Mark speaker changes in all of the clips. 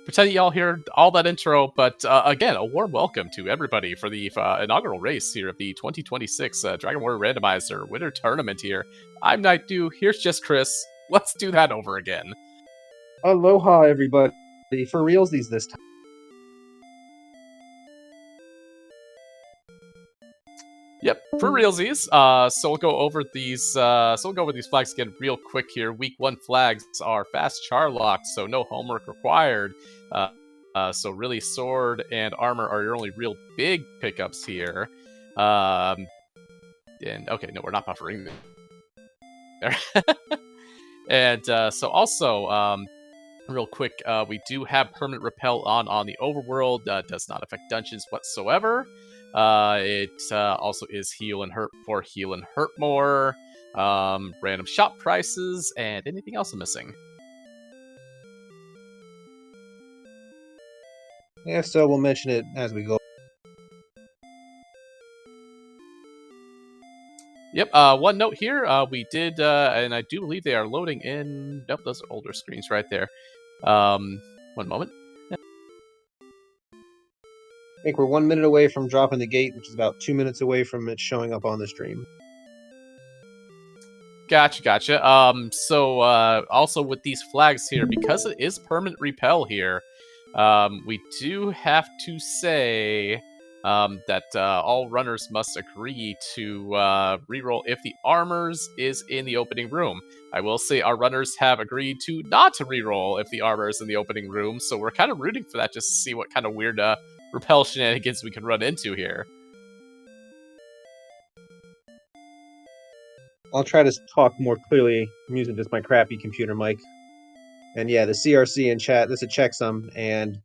Speaker 1: pretend y'all heard all that intro, but again, a warm welcome to everybody for the inaugural race here of the 2026 Dragon Warrior Randomizer Winter Tournament here. I'm Night Dew, here's just Chris. Let's do that over again.
Speaker 2: Aloha, everybody. For realsies this time.
Speaker 1: Yep, for realsies. So we'll go over these. Flags again real quick here. Week 1 flags are fast charlocked, so no homework required. So really, sword and armor are your only real big pickups here. And okay, no, we're not buffering there. And so also, real quick, we do have permanent repel on the overworld. Does not affect dungeons whatsoever. It also is heal and hurt for heal and hurt more. Random shop prices, and anything else I'm missing.
Speaker 2: If so, we'll mention it as we go.
Speaker 1: Yep, one note here, we did, and I do believe they are loading in... Nope, those are older screens right there. One moment.
Speaker 2: I think we're 1 minute away from dropping the gate, which is about 2 minutes away from it showing up on the stream.
Speaker 1: Gotcha. Also with these flags here, because it is permanent repel here, we do have to say that all runners must agree to reroll if the armors is in the opening room. I will say our runners have agreed to not to reroll if the armor is in the opening room, so we're kind of rooting for that just to see what kind of weird repel shenanigans we can run into here.
Speaker 2: I'll try to talk more clearly. I'm using just my crappy computer mic. And yeah, the CRC in chat, this is a checksum, and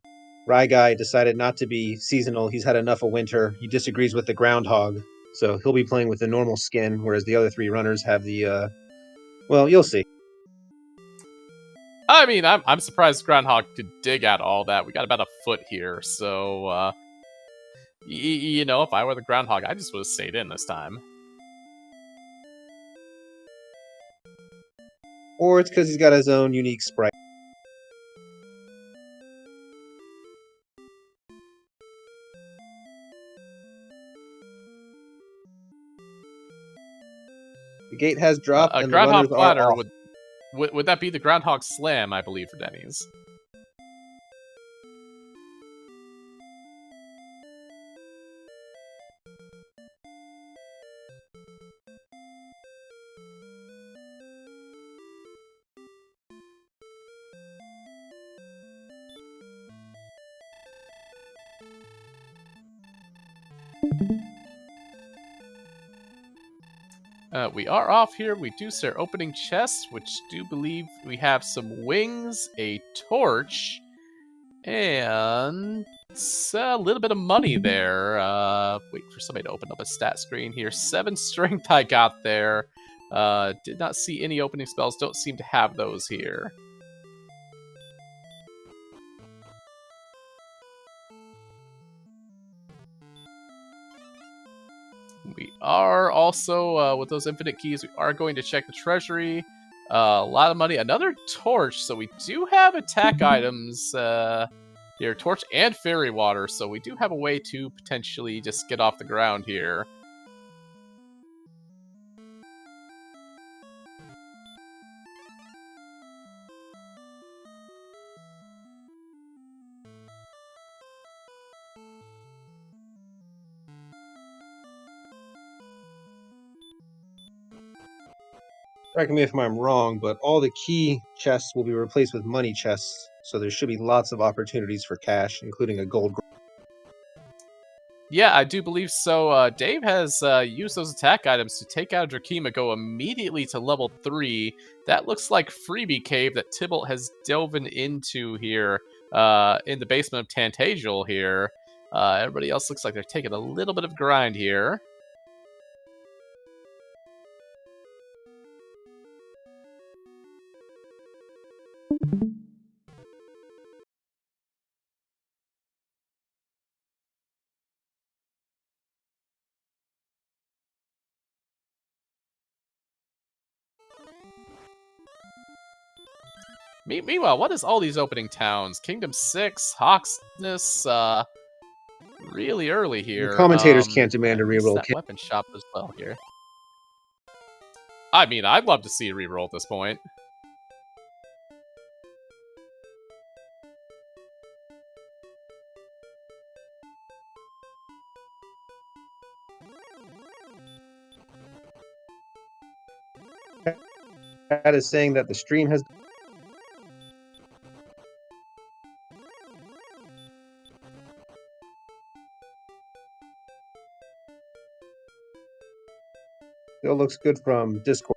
Speaker 2: Ryguy decided not to be seasonal. He's had enough of winter. He disagrees with the groundhog, so he'll be playing with the normal skin, whereas the other 3 runners have the, well, you'll see.
Speaker 1: I mean, I'm surprised Groundhog could dig out all that. We got about a foot here, so, you know, if I were the Groundhog, I just would have stayed in this time.
Speaker 2: Or it's because he's got his own unique sprite. The gate has dropped, and the runners are off.
Speaker 1: Would that be the Groundhog Slam, I believe, for Denny's? We are off here. We do start opening chests, which do believe we have some wings, a torch, and a little bit of money there. Wait for somebody to open up a stat screen here. 7 strength I got there. Did not see any opening spells. Don't seem to have those here. We are also, with those infinite keys, we are going to check the treasury. A lot of money. Another torch, so we do have attack items here. Torch and fairy water, so we do have a way to potentially just get off the ground here.
Speaker 2: Correct me if I'm wrong, but all the key chests will be replaced with money chests, so there should be lots of opportunities for cash, including a gold.
Speaker 1: Yeah, I do believe so. Dave has used those attack items to take out Drakima, go immediately to level 3. That looks like freebie cave that Tybalt has delven into here in the basement of Tantagel here. Everybody else looks like they're taking a little bit of grind here. Meanwhile, what is all these opening towns? Kingdom 6, Hawksness, really early
Speaker 2: The
Speaker 1: here.
Speaker 2: commentators can't demand a
Speaker 1: At least
Speaker 2: reroll.
Speaker 1: that weapon shop as well here. I mean, I'd love to see a reroll at this point.
Speaker 2: That is saying that the stream has. Still looks good from Discord.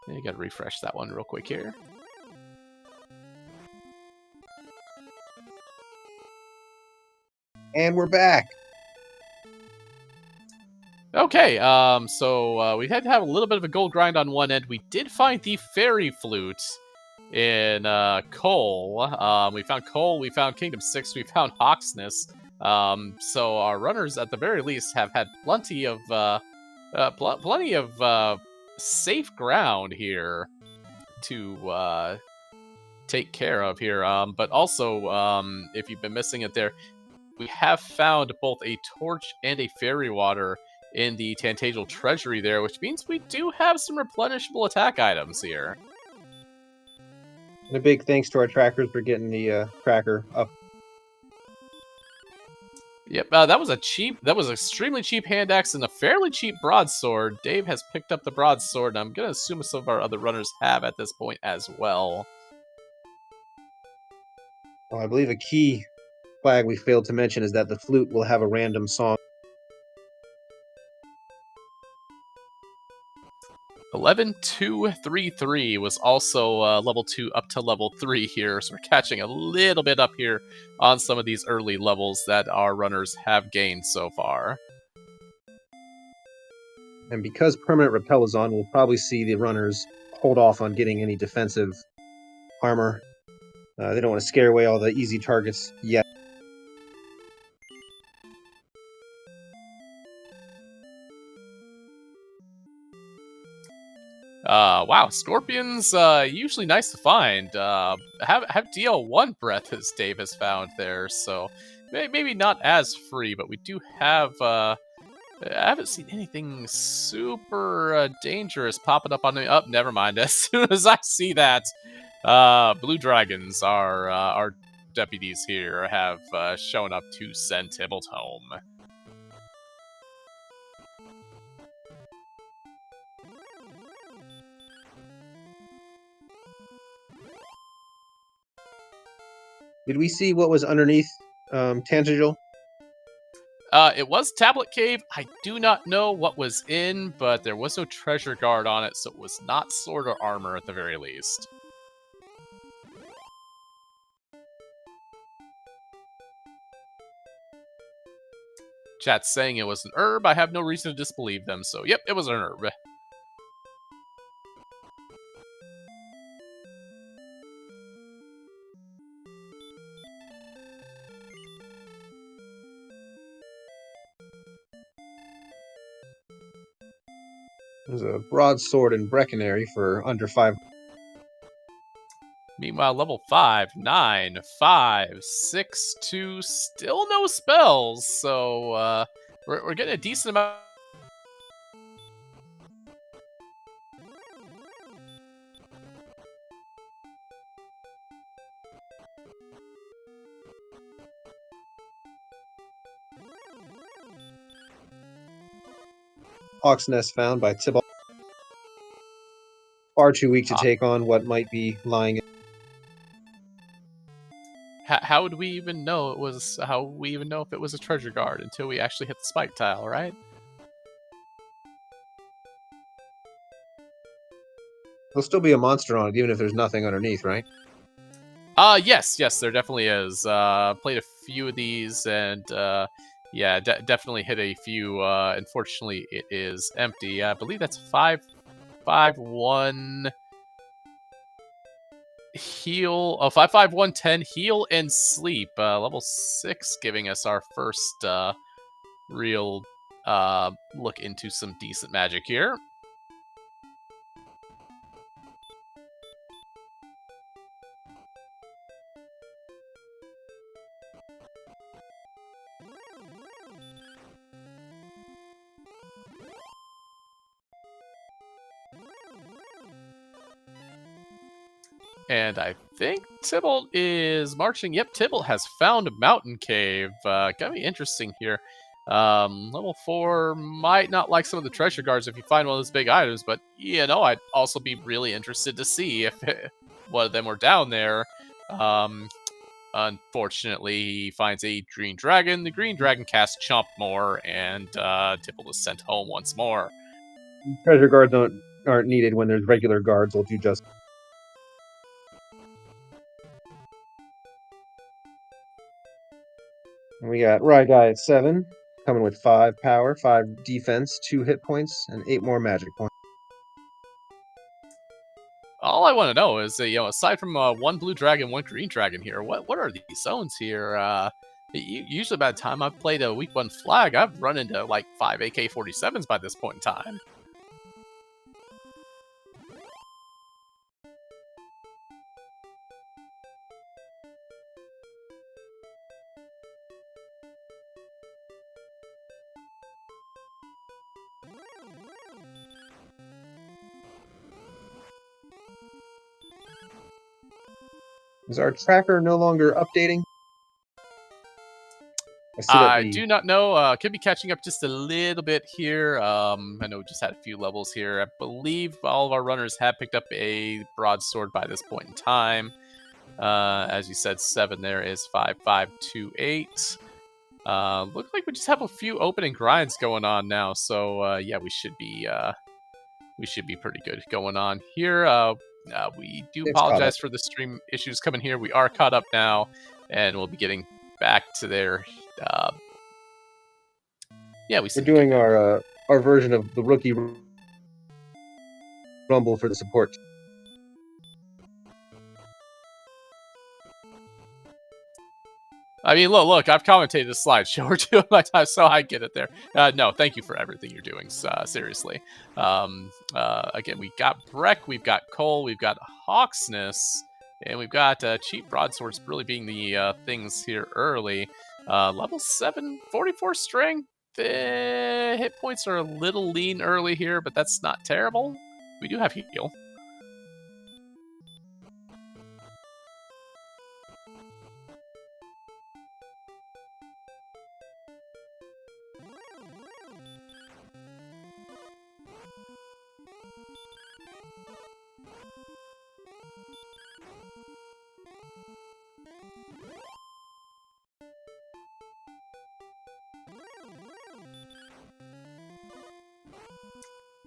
Speaker 1: You gotta refresh that one real quick here.
Speaker 2: And we're back.
Speaker 1: Okay, so we had to have a little bit of a gold grind on one end. We did find the fairy flute in Cole. We found Cole, we found Kingdom 6, we found Hawksness. So our runners, at the very least, have had plenty of safe ground here to take care of here. But also, if you've been missing it there, we have found both a torch and a fairy water in the Tantagal treasury there, which means we do have some replenishable attack items here.
Speaker 2: And a big thanks to our trackers for getting the tracker up.
Speaker 1: Yep, that was extremely cheap hand axe and a fairly cheap broadsword. Dave has picked up the broadsword, and I'm gonna assume some of our other runners have at this point as well.
Speaker 2: I believe a key flag we failed to mention is that the flute will have a random song.
Speaker 1: 11233 was also level 2 up to level 3 here, so we're catching a little bit up here on some of these early levels that our runners have gained so far.
Speaker 2: And because permanent repel is on, we'll probably see the runners hold off on getting any defensive armor. They don't want to scare away all the easy targets yet.
Speaker 1: Wow, scorpions, usually nice to find. Have DL1 breath, as Dave has found there, so maybe not as free, but we do have, I haven't seen anything super dangerous popping up on the, oh, never mind. As soon as I see that, blue dragons, our deputies here, have shown up to send Tybalt home.
Speaker 2: Did we see what was underneath Tantagal?
Speaker 1: It was Tablet Cave. I do not know what was in, but there was no treasure guard on it, so it was not sword or armor at the very least. Chat's saying it was an herb. I have no reason to disbelieve them, so yep, it was an herb.
Speaker 2: There's a broadsword and Breckenary for under 5.
Speaker 1: Meanwhile, level 5, 9, 5, 6, 2, still no spells, so we're getting a decent amount.
Speaker 2: Hawk's Nest found by Tybalt. Far too weak to take on what might be lying in.
Speaker 1: How would we even know it was? How would we even know if it was a treasure guard until we actually hit the spike tile, right?
Speaker 2: There'll still be a monster on it, even if there's nothing underneath, right?
Speaker 1: Yes, there definitely is. Played a few of these, and yeah, definitely hit a few. Unfortunately, it is empty. I believe that's 551 heal. Oh, 55110 heal and sleep. Level 6, giving us our first real look into some decent magic here. And I think Tybalt is marching. Yep, Tybalt has found a mountain cave. Gonna be interesting here. Level 4 might not like some of the treasure guards if you find one of those big items, but I'd also be really interested to see if one of them were down there. Unfortunately, he finds a green dragon. The green dragon casts Chomp more, and Tybalt is sent home once more.
Speaker 2: Treasure guards aren't needed when there's regular guards. Will do just. And we got Ryguy at 7, coming with 5 power, 5 defense, 2 hit points, and 8 more magic points.
Speaker 1: All I want to know is, aside from one blue dragon, one green dragon here, what are these zones here? Usually by the time I've played a week 1 flag, I've run into like 5 AK-47s by this point in time.
Speaker 2: Is our tracker no longer updating?
Speaker 1: I do not know. Could be catching up just a little bit here. I know we just had a few levels here. I believe all of our runners have picked up a broadsword by this point in time. As you said, 7 there is 5528. Looks like we just have a few opening grinds going on now. So yeah, we should be pretty good going on here. We do apologize for the stream issues coming here. We are caught up now, and we'll be getting back to there. We're
Speaker 2: doing our version of the rookie rumble for the support.
Speaker 1: I mean, look, I've commentated a slideshow or two at my time, so I get it there. No, thank you for everything you're doing, seriously. Again, we got Breck, we've got Cole, we've got Hawksness, and we've got cheap broadswords really being the things here early. Level 7, 44 string. The hit points are a little lean early here, but that's not terrible. We do have heal.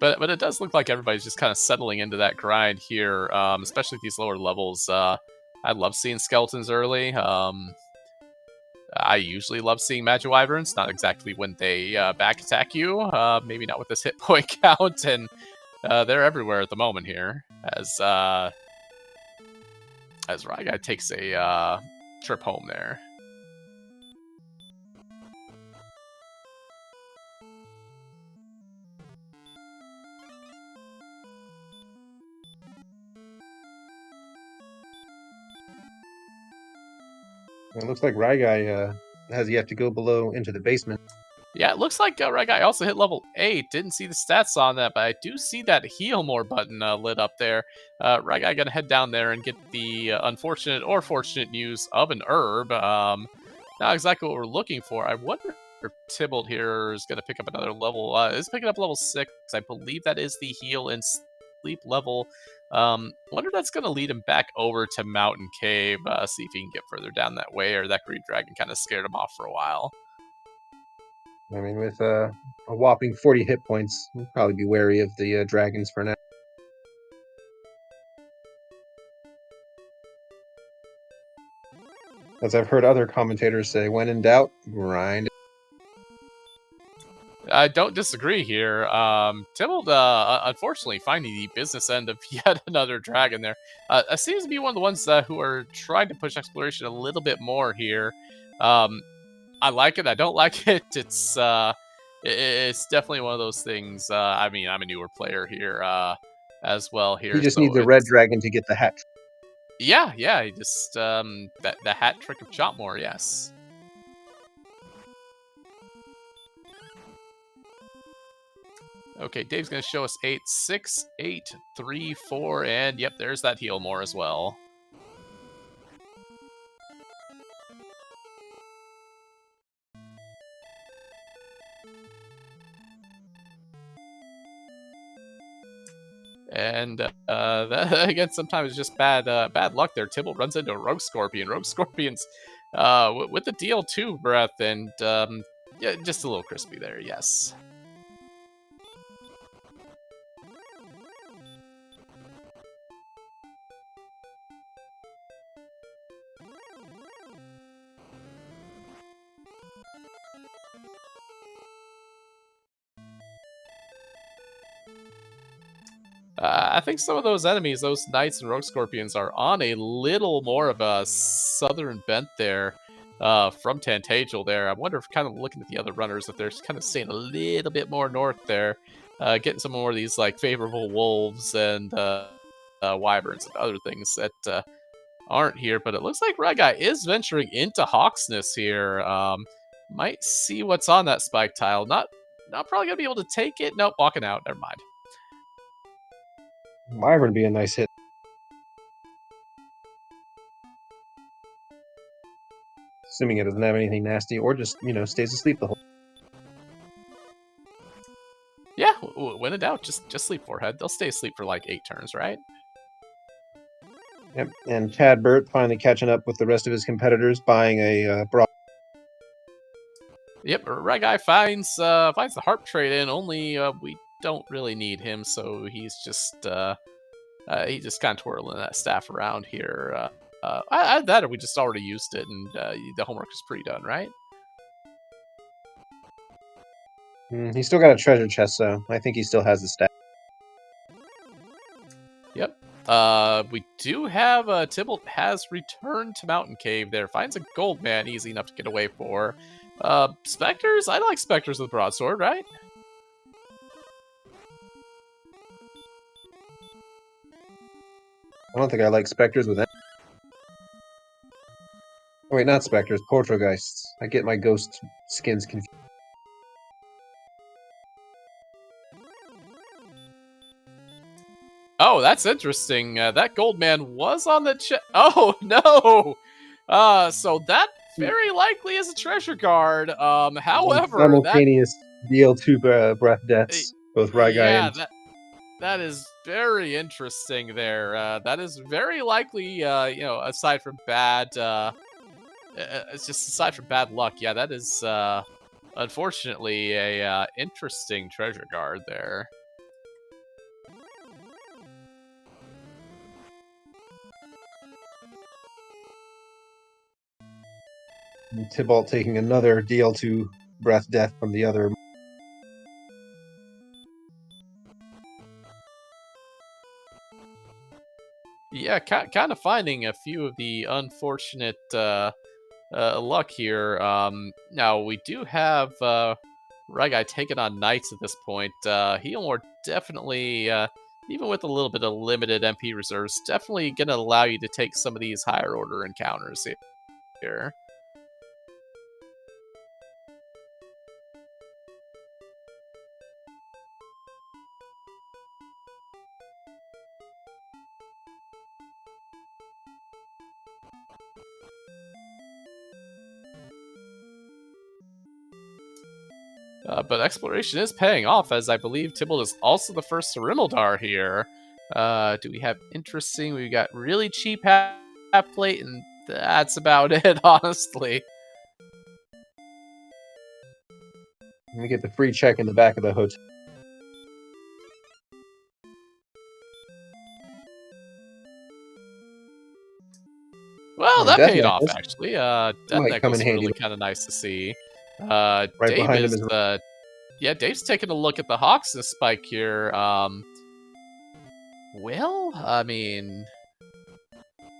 Speaker 1: But it does look like everybody's just kind of settling into that grind here, especially at these lower levels. I love seeing skeletons early. I usually love seeing Magic Wyverns, not exactly when they back attack you. Maybe not with this hit point count, and they're everywhere at the moment here. As Ryguy takes a trip home there.
Speaker 2: It looks like Ryguy has yet to go below into the basement.
Speaker 1: Yeah, it looks like Ryguy also hit level 8. Didn't see the stats on that, but I do see that heal more button lit up there. Ryguy gonna head down there and get the unfortunate or fortunate news of an herb. Not exactly what we're looking for. I wonder if Tybalt here is gonna pick up another level. Is picking up level 6. I believe that is the heal and sleep level. Wonder if that's going to lead him back over to Mountain Cave, see if he can get further down that way, or that green dragon kind of scared him off for a while.
Speaker 2: I mean, with a whopping 40 hit points, we'll probably be wary of the dragons for now. As I've heard other commentators say, when in doubt, grind.
Speaker 1: I don't disagree here. Tybalt, unfortunately, finding the business end of yet another dragon there. Seems to be one of the ones who are trying to push exploration a little bit more here. I like it. I don't like it. It's definitely one of those things. I mean, I'm a newer player here as well. Here,
Speaker 2: you just need the red dragon to get the hat.
Speaker 1: Yeah. Just the hat trick of Chopmore. Yes. Okay, Dave's going to show us 8, 6, 8, 3, 4, and yep, there's that heal more as well. And that, again, sometimes it's just bad luck there. Tybalt runs into a Rogue Scorpion. Rogue Scorpion's with the DL2 breath, and yeah, just a little crispy there, yes. I think some of those enemies, those Knights and Rogue Scorpions, are on a little more of a southern bent there from Tantagel there. I wonder if, kind of looking at the other runners, if they're kind of staying a little bit more north there, getting some more of these like favorable wolves and wyverns and other things that aren't here. But it looks like Ryguy is venturing into Hawksness here. Might see what's on that spike tile. Not probably gonna be able to take it. Nope, walking out. Never mind.
Speaker 2: Wyvern would be a nice hit. Assuming it doesn't have anything nasty, or just, stays asleep the whole.
Speaker 1: Yeah, when in doubt, just sleep, Forehead. They'll stay asleep for like 8 turns, right?
Speaker 2: Yep, and Chadbert finally catching up with the rest of his competitors, buying a broad.
Speaker 1: Yep, Ryguy finds the harp trade in. Only we don't really need him, so he's just kind of twirling that staff around here. That or we just already used it, and the homework is pre-done, right?
Speaker 2: He's still got a treasure chest, so I think he still has the staff.
Speaker 1: Yep. We do have Tybalt has returned to Mountain Cave there. Finds a gold man easy enough to get away for. Spectres? I like Spectres with broadsword, right?
Speaker 2: I don't think I like Spectres with that. Oh, wait, not Spectres, Poltergeists. I get my ghost skins confused.
Speaker 1: Oh, that's interesting. That gold man was on the Oh, no! So that very likely is a treasure guard. However,
Speaker 2: simultaneous DL2 breath deaths, both Ryguy and...
Speaker 1: that is very interesting there. That is very likely, aside from bad, it's just aside from bad luck. Yeah, that is, unfortunately, a interesting treasure guard there.
Speaker 2: And Tybalt taking another DL2 breath death from the other.
Speaker 1: Yeah, kind of finding a few of the unfortunate luck here. Now, we do have Ryguy taking on Knights at this point. He'll more definitely, even with a little bit of limited MP reserves, definitely going to allow you to take some of these higher order encounters here. But exploration is paying off, as I believe Tybalt is also the first to Rimildar here. Do we have interesting? We got really cheap half plate, and that's about it, honestly.
Speaker 2: We get the free check in the back of the hotel.
Speaker 1: Well, that paid off, actually. That
Speaker 2: necklace
Speaker 1: was really kind of nice to see.
Speaker 2: Right
Speaker 1: Dave
Speaker 2: behind
Speaker 1: is,
Speaker 2: him is...
Speaker 1: yeah, Dave's taking a look at the Hawksness spike here. Well, I mean,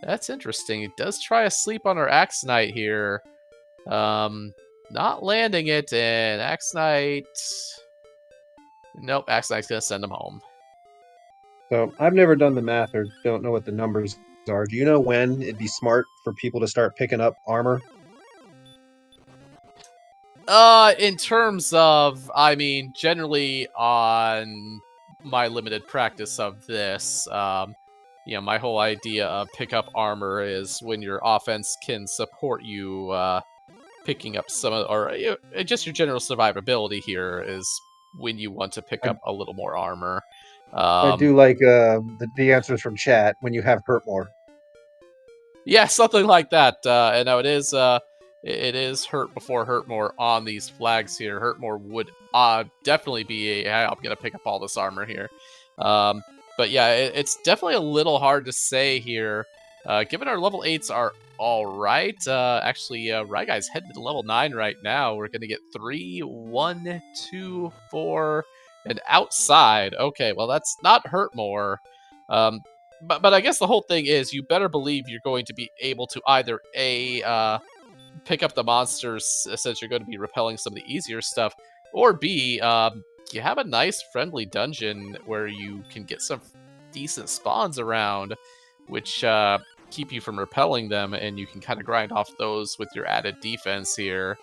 Speaker 1: that's interesting. He does try a sleep on our Axe Knight here. Not landing it, and Axe Knight... Nope, Axe Knight's gonna send him home.
Speaker 2: So, I've never done the math or don't know what the numbers are. Do you know when it'd be smart for people to start picking up armor?
Speaker 1: In terms of, I mean, generally on my limited practice of this, my whole idea of pick up armor is when your offense can support you picking up some of, or just your general survivability here is when you want to pick up a little more armor.
Speaker 2: I do like the answers from chat when you have hurt more.
Speaker 1: Yeah, something like that. And now it is hurt before hurt more on these flags here. Hurt more would definitely be I'm gonna pick up all this armor here. But yeah, it's definitely a little hard to say here. Given our level 8s are all right. Actually, Ryguy's headed to level 9 right now. We're gonna get 3, 1, 2, 4, and outside. Okay, well that's not hurt more. Um, but I guess the whole thing is you better believe you're going to be able to either pick up the monsters since you're going to be repelling some of the easier stuff, or B, you have a nice friendly dungeon where you can get some decent spawns around, which keep you from repelling them, and you can kind of grind off those with your added defense here.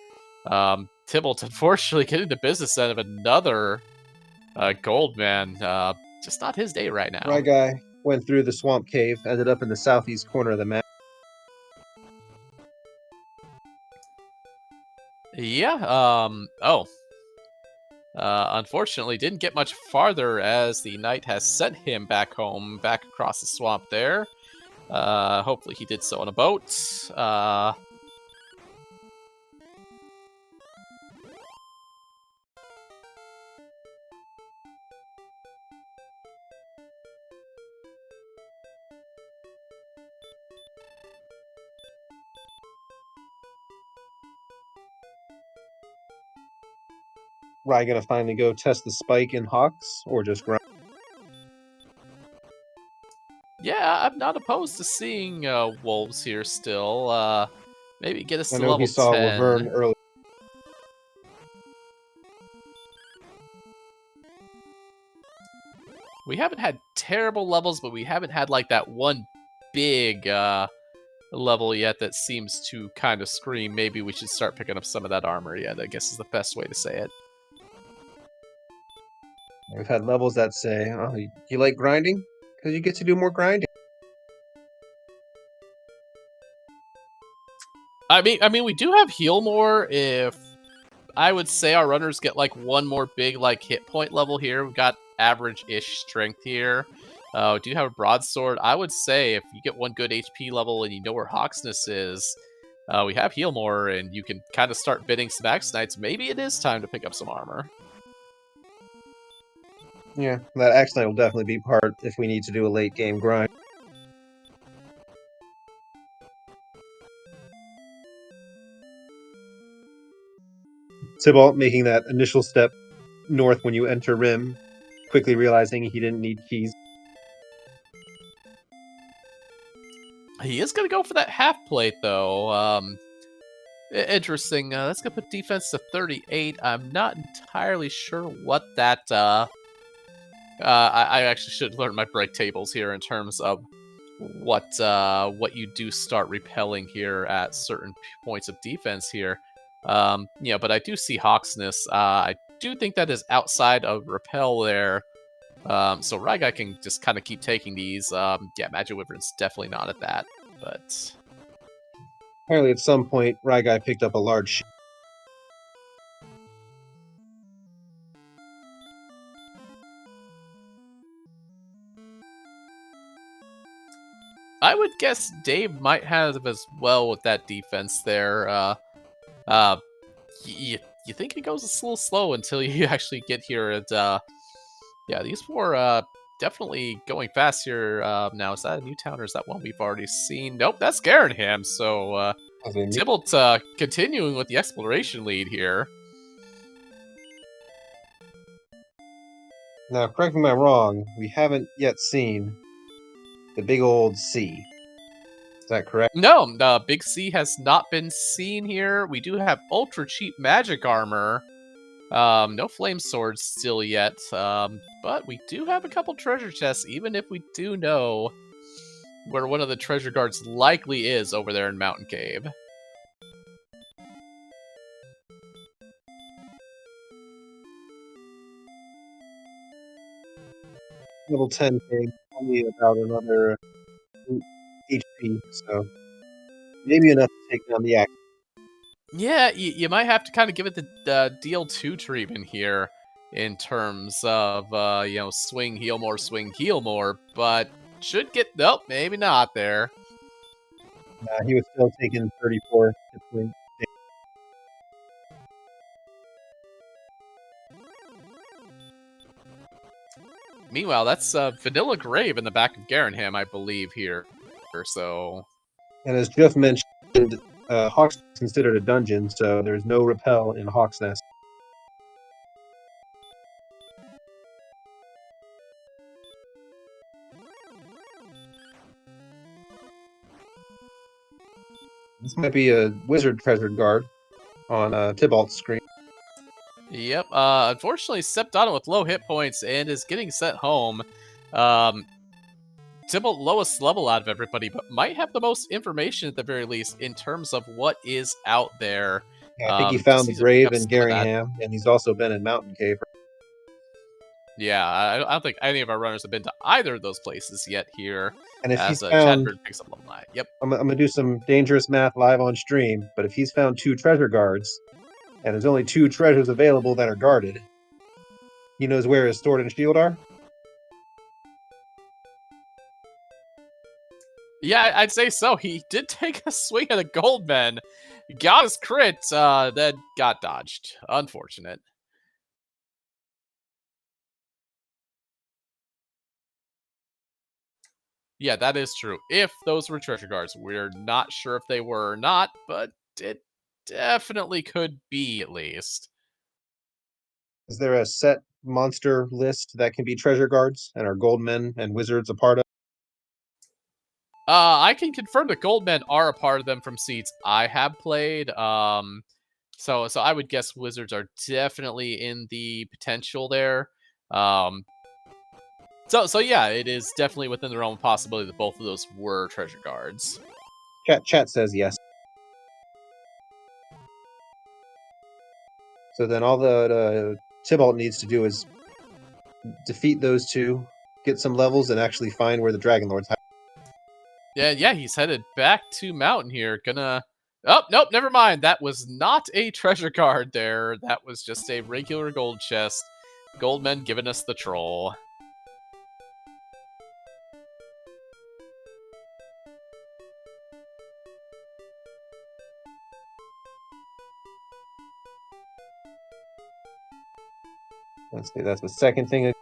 Speaker 1: Tybalt, unfortunately, getting the business end of another gold man. Just not his day right now.
Speaker 2: Ryguy went through the swamp cave, ended up in the southeast corner of the map.
Speaker 1: Yeah, unfortunately, didn't get much farther as the knight has sent him back home, back across the swamp there. Hopefully he did so on a boat.
Speaker 2: Rye gonna finally go test the spike in Hawks, or just grind?
Speaker 1: Yeah, I'm not opposed to seeing wolves here still. Maybe get us
Speaker 2: I
Speaker 1: to
Speaker 2: know
Speaker 1: level
Speaker 2: he saw
Speaker 1: 10.
Speaker 2: Laverne early.
Speaker 1: We haven't had terrible levels, but we haven't had like that one big level yet that seems to kind of scream maybe we should start picking up some of that armor yet, I guess is the best way to say it.
Speaker 2: We've had levels that say, "Oh, you like grinding? Because you get to do more grinding."
Speaker 1: I mean, we do have heal more. If I would say our runners get like one more big like hit point level here, we've got average-ish strength here. We do have a broadsword. I would say if you get one good HP level and you know where Hawksness is, we have heal more, and you can kind of start bidding some Axe Knights. Maybe it is time to pick up some armor.
Speaker 2: Yeah, that Axe Knight will definitely be part if we need to do a late game grind. Tybalt making that initial step north when you enter Rim, quickly realizing he didn't need keys.
Speaker 1: He is going to go for that half plate, though. Interesting. That's going to put defense to 38. I'm not entirely sure what that... I actually should learn my break tables here in terms of what you do start repelling here at certain points of defense here. Yeah, but I do see Hawksness. I do think that is outside of repel there. So Ryguy can just kind of keep taking these. Yeah, Magic Wyvern's definitely not at that, but...
Speaker 2: Apparently at some point, Ryguy picked up a large...
Speaker 1: I would guess Dave might have as well with that defense there. You think it goes a little slow until you actually get here, and yeah, these four definitely going fast here. Now, is that a new town or is that one we've already seen? Nope, that's Garanham. So Tybalt continuing with the exploration lead here.
Speaker 2: Now, correct me if I'm wrong, we haven't yet seen the big old C. Is that correct?
Speaker 1: No, the Big C has not been seen here. We do have ultra cheap magic armor. No flame swords still yet, but we do have a couple treasure chests, even if we do know where one of the treasure guards likely is over there in Mountain Cave.
Speaker 2: Level 10 pig, only about another HP, so maybe enough to take down the axe.
Speaker 1: Yeah, you might have to kind of give it the DL2 treatment here. in terms of swing, heal more, but should get nope, maybe not there.
Speaker 2: He was still taking 34 hit points.
Speaker 1: Meanwhile, that's Vanilla Grave in the back of Garanham, I believe, here. So,
Speaker 2: And as Jeff mentioned, Hawks is considered a dungeon, so there's no repel in Hawk's Nest. This might be a wizard treasure guard on Tybalt's screen.
Speaker 1: yep. Unfortunately, stepped on it with low hit points and is getting sent home. Tybalt lowest level out of everybody, but might have the most information at the very least in terms of what is out there.
Speaker 2: Yeah, I think he found the grave in Garingham, and he's also been in Mountain Cave.
Speaker 1: Yeah, I don't think any of our runners have been to either of those places yet here.
Speaker 2: And if he's
Speaker 1: found, Chadbert picks up alumni. Yep.
Speaker 2: I'm gonna do some dangerous math live on stream, but if he's found 2 treasure guards, and there's only 2 treasures available that are guarded, he knows where his sword and shield are.
Speaker 1: Yeah, I'd say so. He did take a swing at a Goldman, got his crit, then got dodged. Unfortunate. Yeah, that is true. If those were treasure guards, we're not sure if they were or not, but it definitely could be at least.
Speaker 2: Is there a set monster list that can be treasure guards and are goldmen and wizards a part of?
Speaker 1: I can confirm that Goldmen are a part of them from seats I have played. So I would guess wizards are definitely in the potential there. So yeah, it is definitely within the realm of possibility that both of those were treasure guards.
Speaker 2: Chat says yes. So then all the Tybalt needs to do is defeat those 2, get some levels, and actually find where the Dragon Lords hide.
Speaker 1: Yeah, he's headed back to Mountain here. Gonna... Oh, nope, never mind. That was not a treasure guard there. That was just a regular gold chest. Goldmen giving us the troll.
Speaker 2: Let's see, that's the second thing.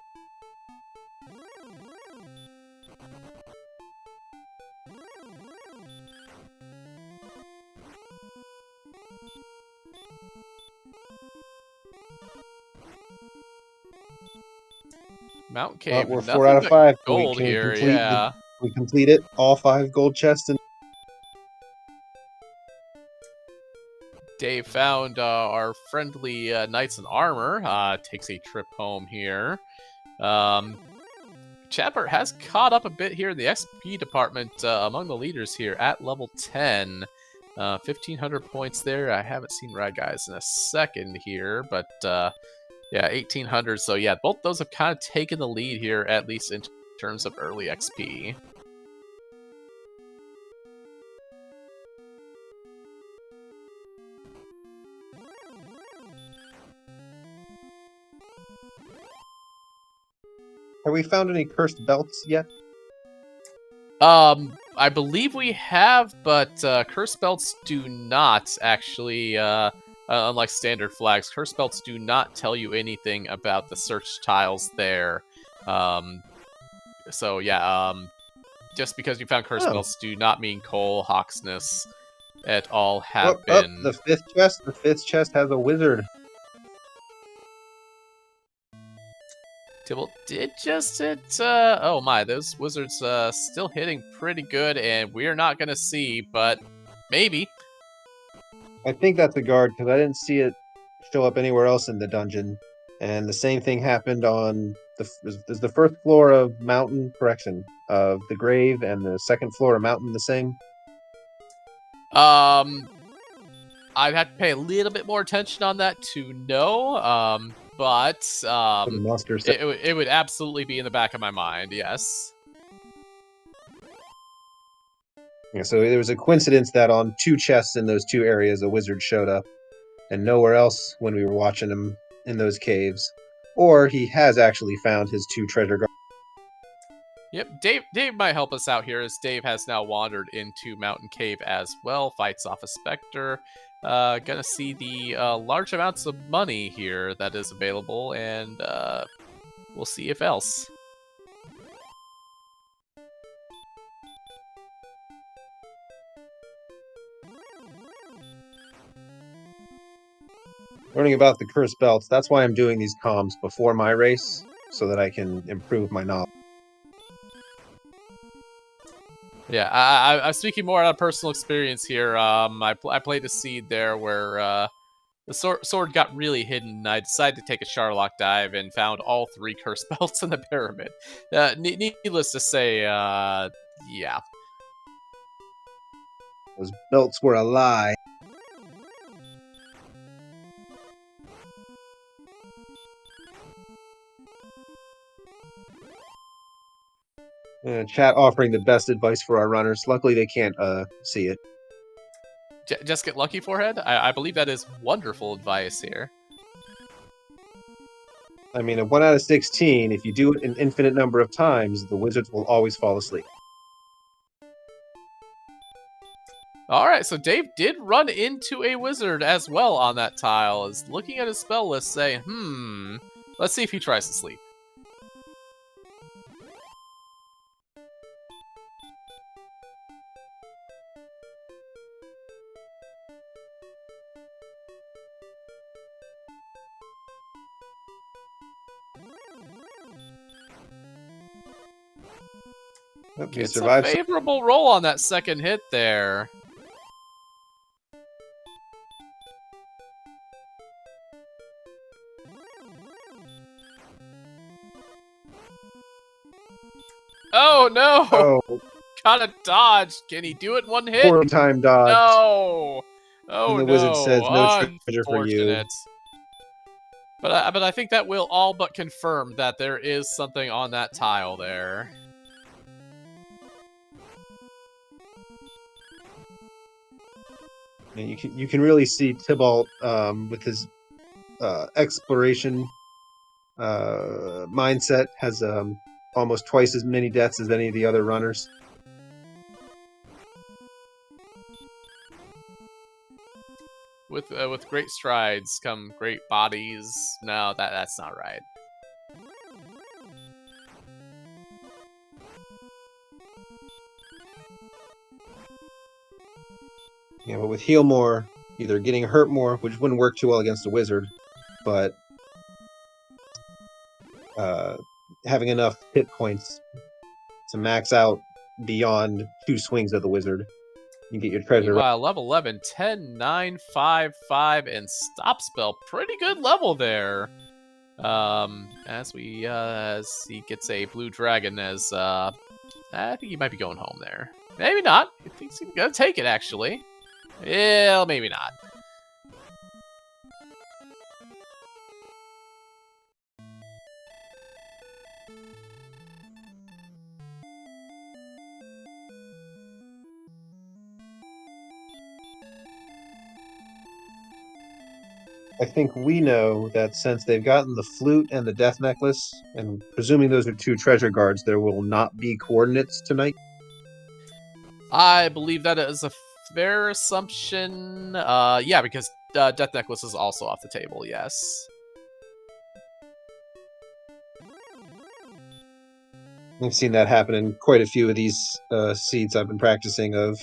Speaker 1: Mountain Cave.
Speaker 2: We're 4 out of 5.
Speaker 1: Gold here, yeah.
Speaker 2: We complete it. All 5 gold chests. And
Speaker 1: Dave found our friendly knights in armor. Takes a trip home here. Chadbert has caught up a bit here in the XP department among the leaders here at level 10. 1,500 points there. I haven't seen ryguys in a second here, but yeah, 1,800. So yeah, both those have kind of taken the lead here, at least in terms of early XP.
Speaker 2: Have we found any cursed belts yet?
Speaker 1: I believe we have, but curse belts do not actually, unlike standard flags, curse belts do not tell you anything about the search tiles there. So yeah, just because you found curse belts do not mean Cole, Hawksness at all have been.
Speaker 2: The 5th chest. The 5th chest has a wizard.
Speaker 1: Tybalt did just hit, oh my, those wizards still hitting pretty good, and we're not going to see, but maybe.
Speaker 2: I think that's a guard, because I didn't see it show up anywhere else in the dungeon. And the same thing happened on the first floor of Mountain, of the Grave, and the second floor of Mountain the same?
Speaker 1: I'd have to pay a little bit more attention on that to know, but it would absolutely be in the back of my mind, yes.
Speaker 2: Yeah, so there was a coincidence that on 2 chests in those 2 areas, a wizard showed up, and nowhere else when we were watching him in those caves. Or he has actually found his 2 treasure guards.
Speaker 1: Yep, Dave might help us out here, as Dave has now wandered into Mountain Cave as well, fights off a Spectre. Gonna see the large amounts of money here that is available, and we'll see if else.
Speaker 2: Learning about the cursed belts, that's why I'm doing these comms before my race, so that I can improve my knowledge.
Speaker 1: Yeah, I'm speaking more out of personal experience here. I played a seed there where the sword got really hidden. I decided to take a Charlock dive and found all 3 curse belts in the pyramid. Needless to say, yeah.
Speaker 2: Those belts were a lie. Chat offering the best advice for our runners. Luckily, they can't see it.
Speaker 1: Just get lucky, Forehead? I believe that is wonderful advice here.
Speaker 2: I mean, a 1 out of 16, if you do it an infinite number of times, the wizards will always fall asleep.
Speaker 1: Alright, so Dave did run into a wizard as well on that tile, is looking at his spell list saying, let's see if he tries to sleep. It's a favorable roll on that second hit there. Oh no!
Speaker 2: Oh,
Speaker 1: Got a dodge. Can he do it in 1 hit?
Speaker 2: poor time dodge.
Speaker 1: No! Oh
Speaker 2: and the
Speaker 1: no!
Speaker 2: wizard says, "No treasure for you."
Speaker 1: Unfortunate. But I think that will all but confirm that there is something on that tile there.
Speaker 2: And you can really see Tybalt with his exploration mindset has almost twice as many deaths as any of the other runners.
Speaker 1: With great strides come great bodies. No, that's not right.
Speaker 2: Yeah, but with heal more, either getting hurt more, which wouldn't work too well against a wizard, but having enough hit points to max out beyond 2 swings of the wizard. You get your treasure.
Speaker 1: Meanwhile, level 11, 10, 9, 5, 5, and stop spell. Pretty good level there. As he gets a blue dragon, as I think he might be going home there. Maybe not. I think he's gonna take it, actually. Yeah, maybe not.
Speaker 2: I think we know that since they've gotten the flute and the death necklace, and presuming those are 2 treasure guards, there will not be coordinates tonight.
Speaker 1: I believe that is a fair assumption. Yeah, because death necklace is also off the table, yes.
Speaker 2: I've seen that happen in quite a few of these seeds I've been practicing of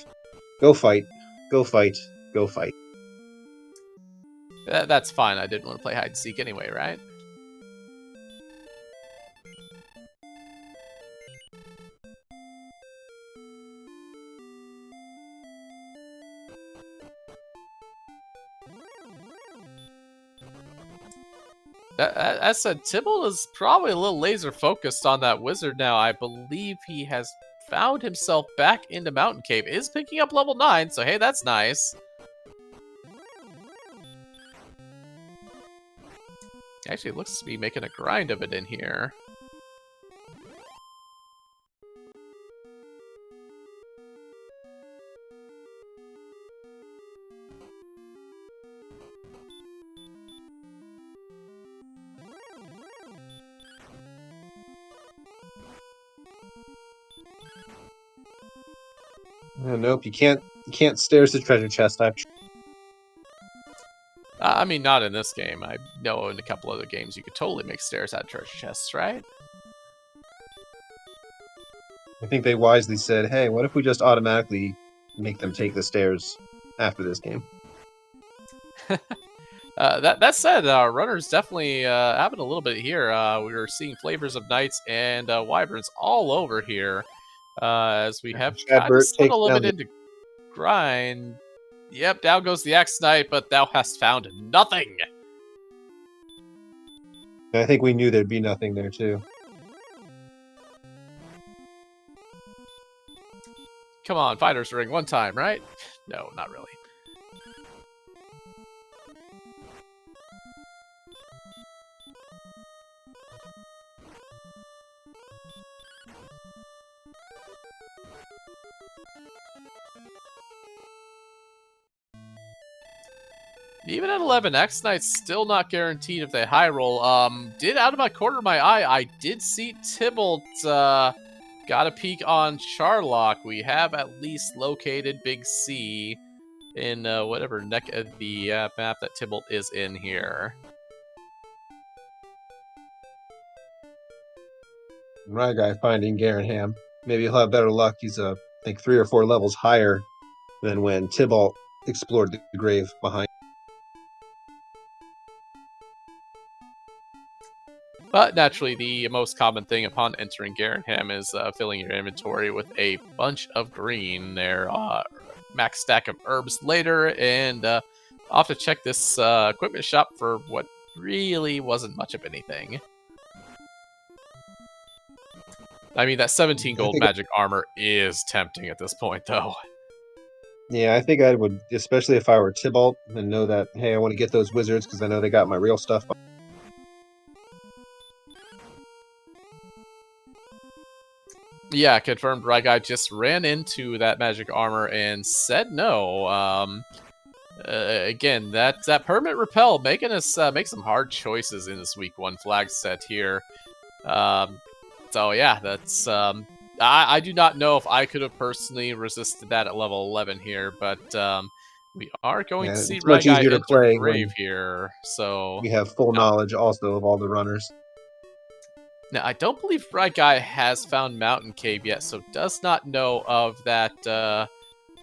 Speaker 2: go fight, go fight, go fight.
Speaker 1: That's fine. I didn't want to play hide and seek anyway, right? As said, Tybalt is probably a little laser focused on that wizard now. I believe he has found himself back into Mountain Cave. Is picking up level 9, so hey, that's nice. Actually, it looks to be making a grind of it in here.
Speaker 2: Nope, you can't stairs the treasure chest.
Speaker 1: I mean, not in this game. I know in a couple other games you could totally make stairs out of treasure chests, right?
Speaker 2: I think they wisely said, "Hey, what if we just automatically make them take the stairs after this game?"
Speaker 1: That said, runners definitely having a little bit here. We were seeing flavors of knights and wyverns all over here, as we have kind of
Speaker 2: Chadbert
Speaker 1: split a
Speaker 2: takes
Speaker 1: little
Speaker 2: down
Speaker 1: bit
Speaker 2: the.
Speaker 1: into grind. Yep, down goes the axe knight, but thou hast found nothing.
Speaker 2: I think we knew there'd be nothing there too.
Speaker 1: Come on, fighters ring one time, right? No, not really. Even at 11, X Knight's still not guaranteed if they high roll. Did out of my corner of my eye, I did see Tybalt got a peek on Charlock. We have at least located Big C in whatever neck of the map that Tybalt is in here.
Speaker 2: Ryguy finding Garanham. Maybe he'll have better luck. He's I think 3 or 4 levels higher than when Tybalt explored the grave behind.
Speaker 1: But naturally, the most common thing upon entering Garanham is filling your inventory with a bunch of green. There, max stack of herbs later, and I'll have to check this equipment shop for what really wasn't much of anything. I mean, that 17 gold magic armor is tempting at this point, though.
Speaker 2: Yeah, I think I would, especially if I were Tybalt, and know that, hey, I want to get those wizards because I know they got my real stuff.
Speaker 1: Yeah, confirmed. Ryguy just ran into that magic armor and said no. Again, that permanent repel making us make some hard choices in this week 1 flag set here. So yeah, that's I do not know if I could have personally resisted that at level 11 here, but we are going to see Ryguy enter the grave here. So
Speaker 2: we have full knowledge also of all the runners.
Speaker 1: Now, I don't believe Ryguy has found Mountain Cave yet, so does not know of that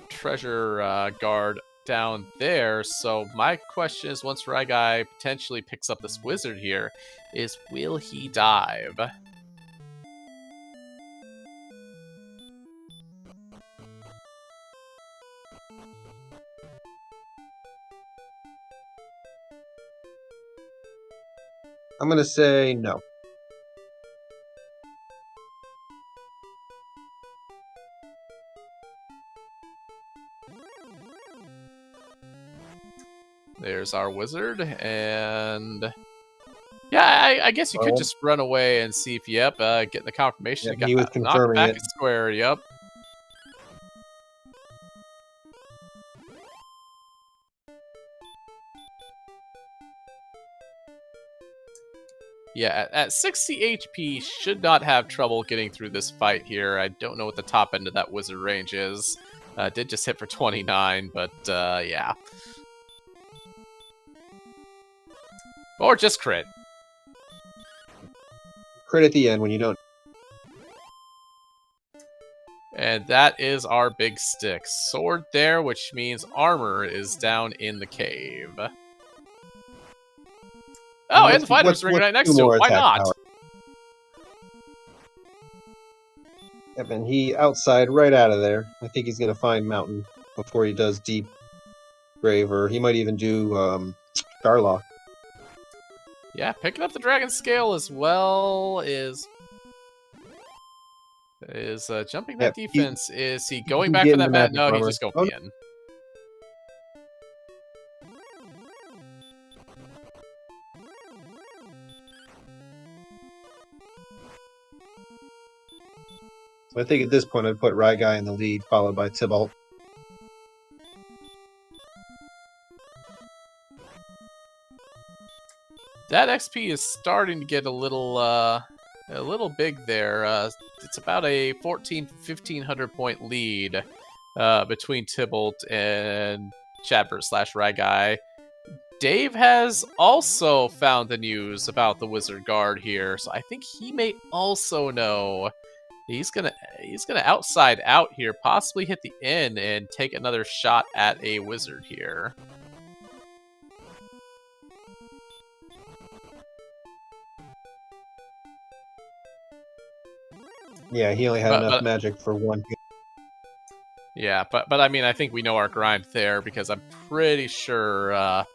Speaker 1: treasure guard down there. So my question is, once Ryguy potentially picks up this wizard here, is will he dive?
Speaker 2: I'm going to say no.
Speaker 1: There's our wizard, and yeah, I guess you could just run away and see if, yep, getting the confirmation.
Speaker 2: Yeah, he was confirming
Speaker 1: back
Speaker 2: it.
Speaker 1: at square, yep. Yeah, at 60 HP, should not have trouble getting through this fight here. I don't know what the top end of that wizard range is. Did just hit for 29, but yeah. Or just crit.
Speaker 2: Crit at the end when you don't.
Speaker 1: And that is our big stick. Sword there, which means armor is down in the cave. Oh, and the fighter's ring right next to it. Why not? Power.
Speaker 2: Yep, and he outside right out of there. I think he's going to find Mountain before he does Deep Grave, or he might even do Starlock.
Speaker 1: Yeah, picking up the Dragon Scale as well is jumping that defense. Is he going back for that bat? No, he's just going in.
Speaker 2: So I think at this point I'd put Ryguy in the lead, followed by Tybalt.
Speaker 1: That XP is starting to get a little big there. It's about a 1500 point lead between Tybalt and Chadbert / ryguy. Dave has also found the news about the Wizard Guard here, so I think he may also know. He's gonna outside out here, possibly hit the inn and take another shot at a wizard here.
Speaker 2: Yeah, he only had enough magic for one.
Speaker 1: Yeah, but I mean, I think we know our grind there because I'm pretty sure,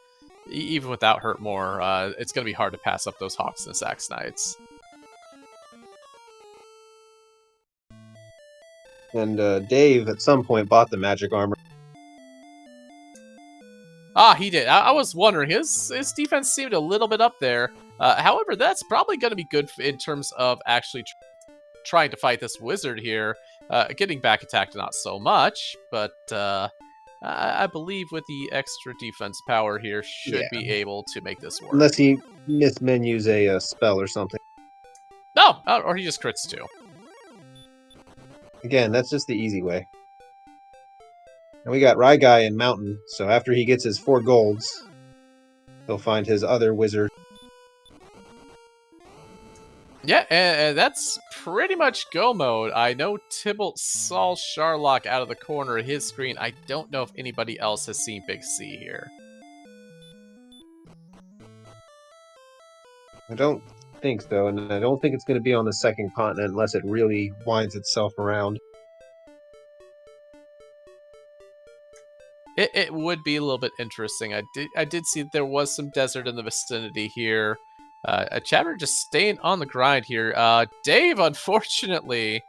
Speaker 1: even without Hurt More, it's going to be hard to pass up those Hawks and Sax Knights.
Speaker 2: And Dave, at some point, bought the magic armor.
Speaker 1: Ah, he did. I was wondering. His defense seemed a little bit up there. However, that's probably going to be good in terms of actually trying to fight this wizard here. Getting back attacked, not so much, but I believe with the extra defense power here, should be able to make this work.
Speaker 2: Unless he mismenus a spell or something.
Speaker 1: No, or he just crits too.
Speaker 2: Again, that's just the easy way. And we got ryguy in Mountain, so after he gets his 4 golds, he'll find his other wizard.
Speaker 1: Yeah, and that's pretty much go mode. I know Tybalt saw Sharlock out of the corner of his screen. I don't know if anybody else has seen Big C here.
Speaker 2: I don't think so, and I don't think it's going to be on the second continent unless it really winds itself around.
Speaker 1: It would be a little bit interesting. I did see that there was some desert in the vicinity here. Chadbert just staying on the grind here. Dave, unfortunately,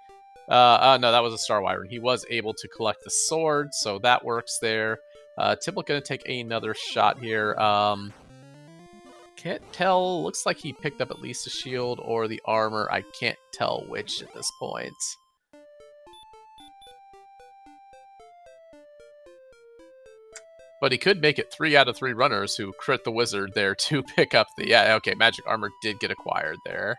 Speaker 1: no, that was a Star Wyvern. He was able to collect the sword, so that works there. Tybalt gonna take another shot here. Can't tell. Looks like he picked up at least a shield or the armor. I can't tell which at this point. But he could make it 3 out of 3 runners who crit the wizard there to pick up the... Yeah, okay, magic armor did get acquired there.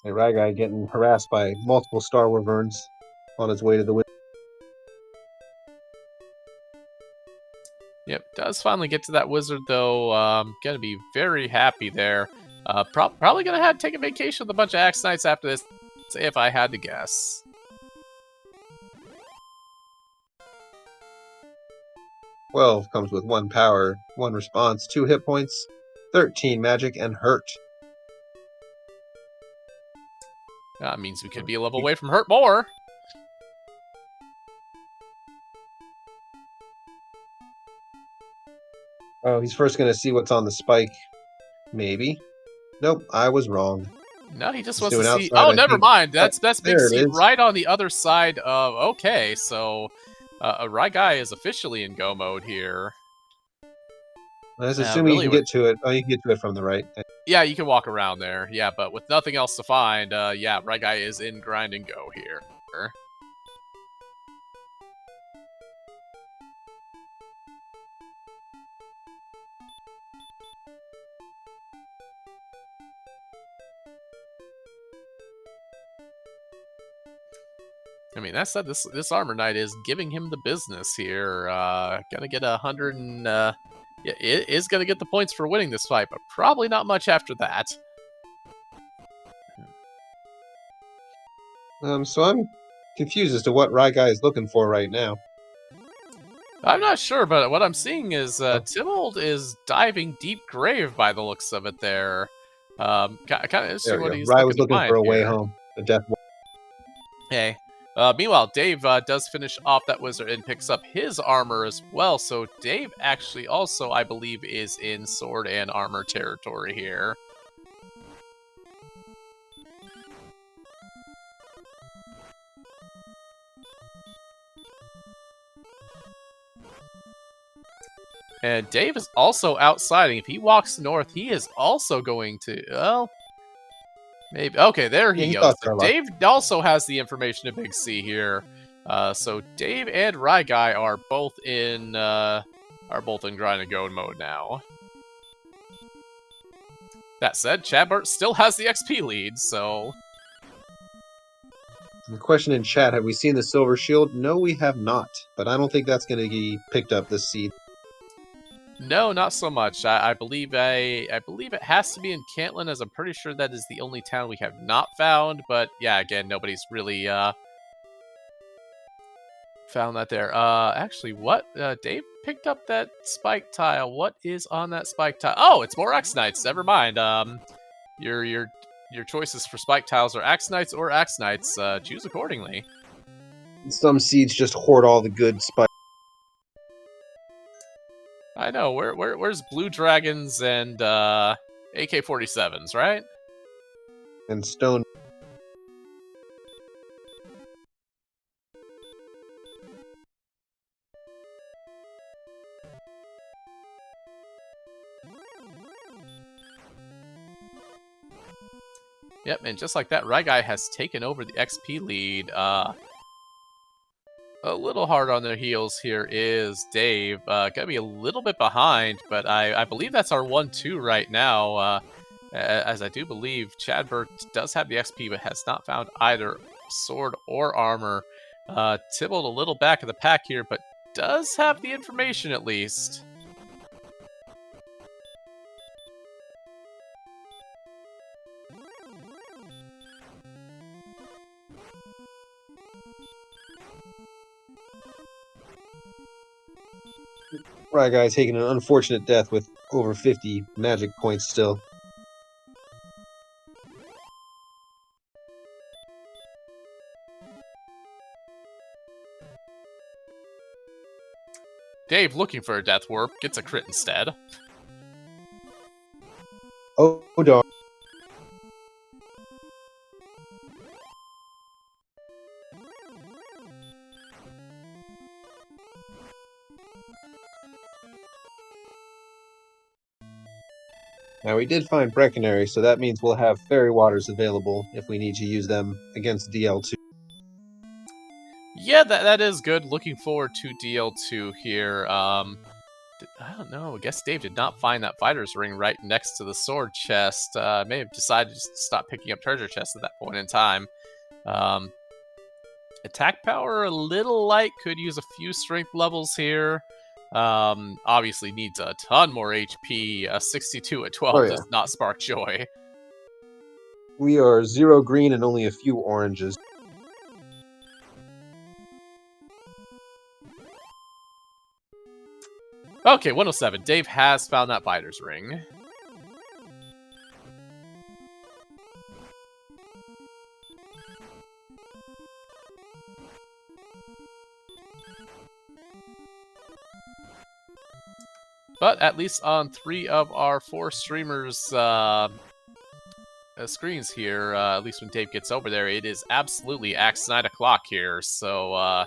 Speaker 2: A ryguy getting harassed by multiple Star Wyverns on his way to the wizard.
Speaker 1: Yep, does finally get to that wizard though. Gonna be very happy there. Probably gonna have to take a vacation with a bunch of Axe Knights after this, if I had to guess.
Speaker 2: "12 comes with 1 power, 1 response, 2 hit points, 13 magic, and hurt.
Speaker 1: That means we could be a level away from Hurt More.
Speaker 2: Oh, he's first going to see what's on the spike. Maybe. Nope, I was wrong.
Speaker 1: No, he just wants to see... Oh, never mind. That's Big C right on the other side of... Okay, so ryguy is officially in go mode here.
Speaker 2: I was assuming you can get to it. Oh, you can get to it from the right.
Speaker 1: Yeah, you can walk around there. Yeah, but with nothing else to find, yeah, ryguy is in grind and go here. I mean, that said, this Armor Knight is giving him the business here. Gonna get 100 and... yeah, it is gonna get the points for winning this fight, but probably not much after that.
Speaker 2: So I'm confused as to what ryguy is looking for right now.
Speaker 1: I'm not sure, but what I'm seeing is Tybalt is diving deep grave by the looks of it there. Kind of interesting what he's
Speaker 2: was looking for a way home. A death.
Speaker 1: Hey. Meanwhile, Dave does finish off that wizard and picks up his armor as well. So Dave actually also, I believe, is in sword and armor territory here. And Dave is also outsiding. If he walks north, he is also going to... Well, Maybe. Okay, there
Speaker 2: Yeah,
Speaker 1: he
Speaker 2: he
Speaker 1: goes.
Speaker 2: thought
Speaker 1: So
Speaker 2: Charlotte.
Speaker 1: Dave also has the information of Big C here. So Dave and Ryguy are both in grind and go mode now. That said, Chadbert still has the XP lead, so
Speaker 2: The question in chat: have we seen the silver shield? No, we have not. But I don't think that's going to be picked up this seed.
Speaker 1: no, not so much. I believe it has to be in Cantlin, as I'm pretty sure that is the only town we have not found. But yeah, again, nobody's really found that there. Actually, what? Dave picked up that spike tile. What is on that spike tile? Oh, it's more X Knights. Never mind. Your choices for spike tiles are Axe Knights or Axe Knights. Choose accordingly.
Speaker 2: Some seeds just hoard all the good spikes.
Speaker 1: I know. Where's Blue Dragons and AK-47s, right?
Speaker 2: And stone.
Speaker 1: Yep, and just like that, Ryguy has taken over the XP lead. A little hard on their heels here is Dave. Gonna be a little bit behind, but I believe that's our 1-2 right now. As I do believe Chadbert does have the XP, but has not found either sword or armor. Tybalt a little back of the pack here, but does have the information at least.
Speaker 2: Right, guy taking an unfortunate death with over 50 magic points still.
Speaker 1: Dave, looking for a death warp, gets a crit instead.
Speaker 2: Oh, darn. Now, we did find Breckenary, so that means we'll have Fairy Waters available if we need to use them against DL2.
Speaker 1: Yeah, that is good. Looking forward to DL2 here. I don't know. I guess Dave did not find that fighter's ring right next to the sword chest. May have decided to stop picking up treasure chests at that point in time. Attack power a little light. Could use a few strength levels here. Obviously needs a ton more HP. 62 at 12 does not spark joy.
Speaker 2: We are 0 green and only a few oranges.
Speaker 1: Okay, 107. Dave has found that fighter's ring. But at least on 3 of our 4 streamers' screens here, at least when Dave gets over there, it is absolutely Axe 9 o'clock here. So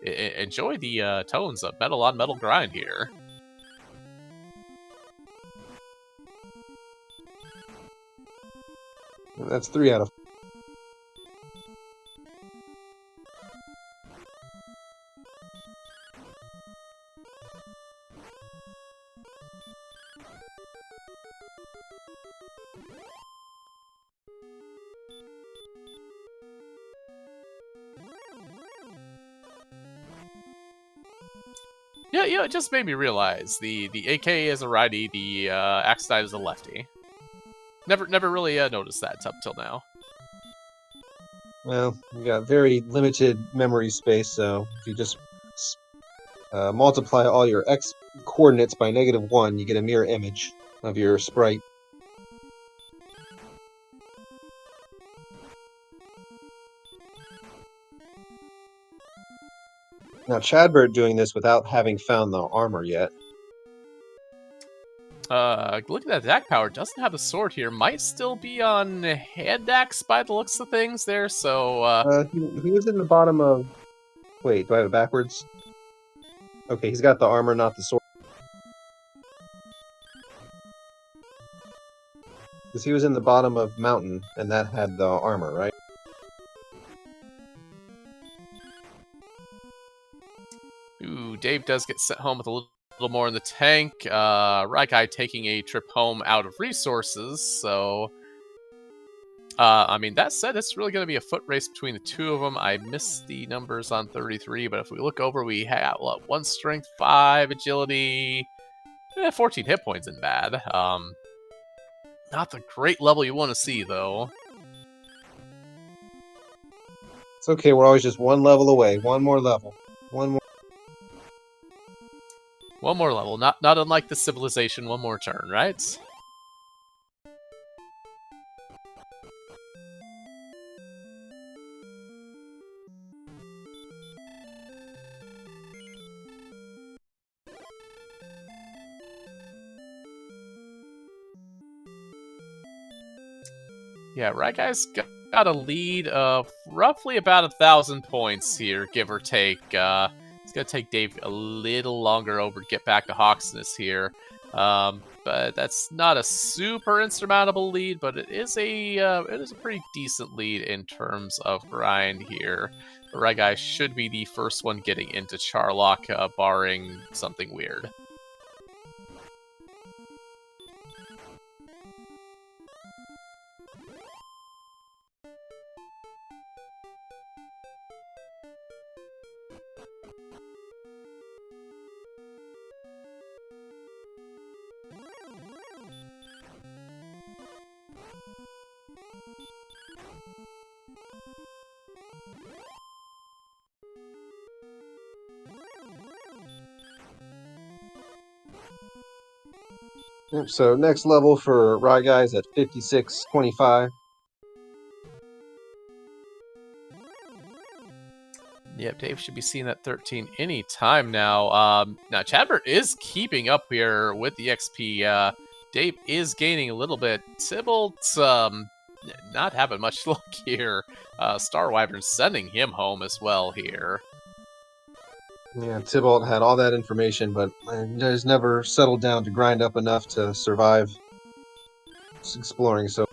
Speaker 1: enjoy the tones of metal on metal grind here.
Speaker 2: That's 3 out of 4.
Speaker 1: Yeah, it just made me realize the AK is a righty, the Axe Knight is a lefty. Never really noticed that up till now.
Speaker 2: Well, we got very limited memory space, so if you just multiply all your X coordinates by -1, you get a mirror image of your sprite. Now, Chadbert doing this without having found the armor yet.
Speaker 1: Look at that attack power. Doesn't have the sword here. Might still be on hand axe by the looks of things there. So
Speaker 2: he was in the bottom of. Wait, do I have it backwards? Okay, he's got the armor, not the sword. Because he was in the bottom of mountain, and that had the armor, right?
Speaker 1: Ooh, Dave does get sent home with a little more in the tank. Ryguy taking a trip home out of resources, so... I mean, that said, it's really going to be a foot race between the two of them. I missed the numbers on 33, but if we look over, we have, what, 1 strength, 5 agility, 14 hit points isn't bad. Not the great level you want to see, though.
Speaker 2: It's okay, we're always just one level away. One more level. One more.
Speaker 1: One more level, not unlike the civilization, one more turn, right? Yeah, Ryguy's got a lead of roughly about 1,000 points here, give or take. It's going to take Dave a little longer over to get back to Hawksness here. But that's not a super insurmountable lead, but it is a pretty decent lead in terms of grind here. Ryguy should be the first one getting into Charlock, barring something weird.
Speaker 2: Yep, so next level for Ryguy is at 5625.
Speaker 1: Yep, Dave should be seeing that 13 any time now. Now, Chadbert is keeping up here with the XP. Dave is gaining a little bit. Tybalt's not having much luck here. Star Wyvern sending him home as well here.
Speaker 2: Yeah, Tybalt had all that information, but has never settled down to grind up enough to survive exploring. So,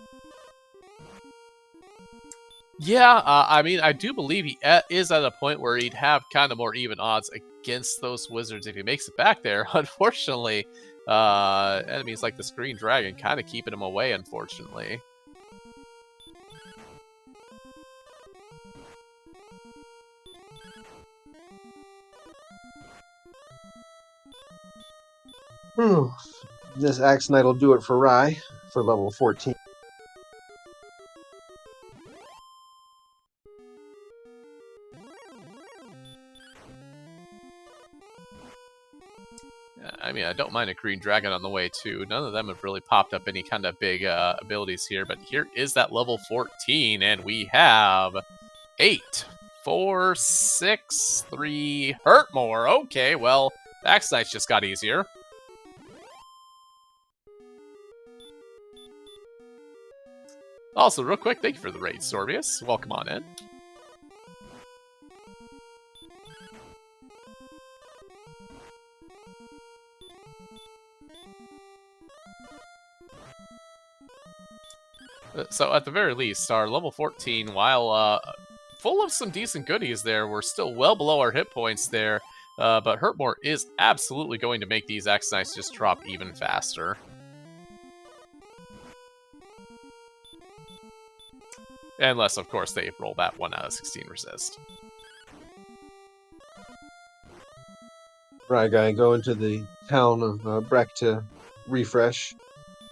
Speaker 1: yeah, I mean, I do believe he is at a point where he'd have kind of more even odds against those wizards if he makes it back there. Unfortunately, enemies like the Screen Dragon kind of keeping him away, unfortunately.
Speaker 2: This Axe Knight will do it for Rye for level 14.
Speaker 1: I mean, I don't mind a Green Dragon on the way, too. None of them have really popped up any kind of big abilities here, but here is that level 14, and we have 8, 4, 6, 3, hurt more. Okay, well, Axe Knights just got easier. Also, real quick, thank you for the raid, Sorbius. Welcome on in. So, at the very least, our level 14, while full of some decent goodies there, we're still well below our hit points there. But Hurtmore is absolutely going to make these Axe Knights just drop even faster. Unless, of course, they roll that 1 out of 16 resist.
Speaker 2: Ryguy go into the town of Breck to refresh,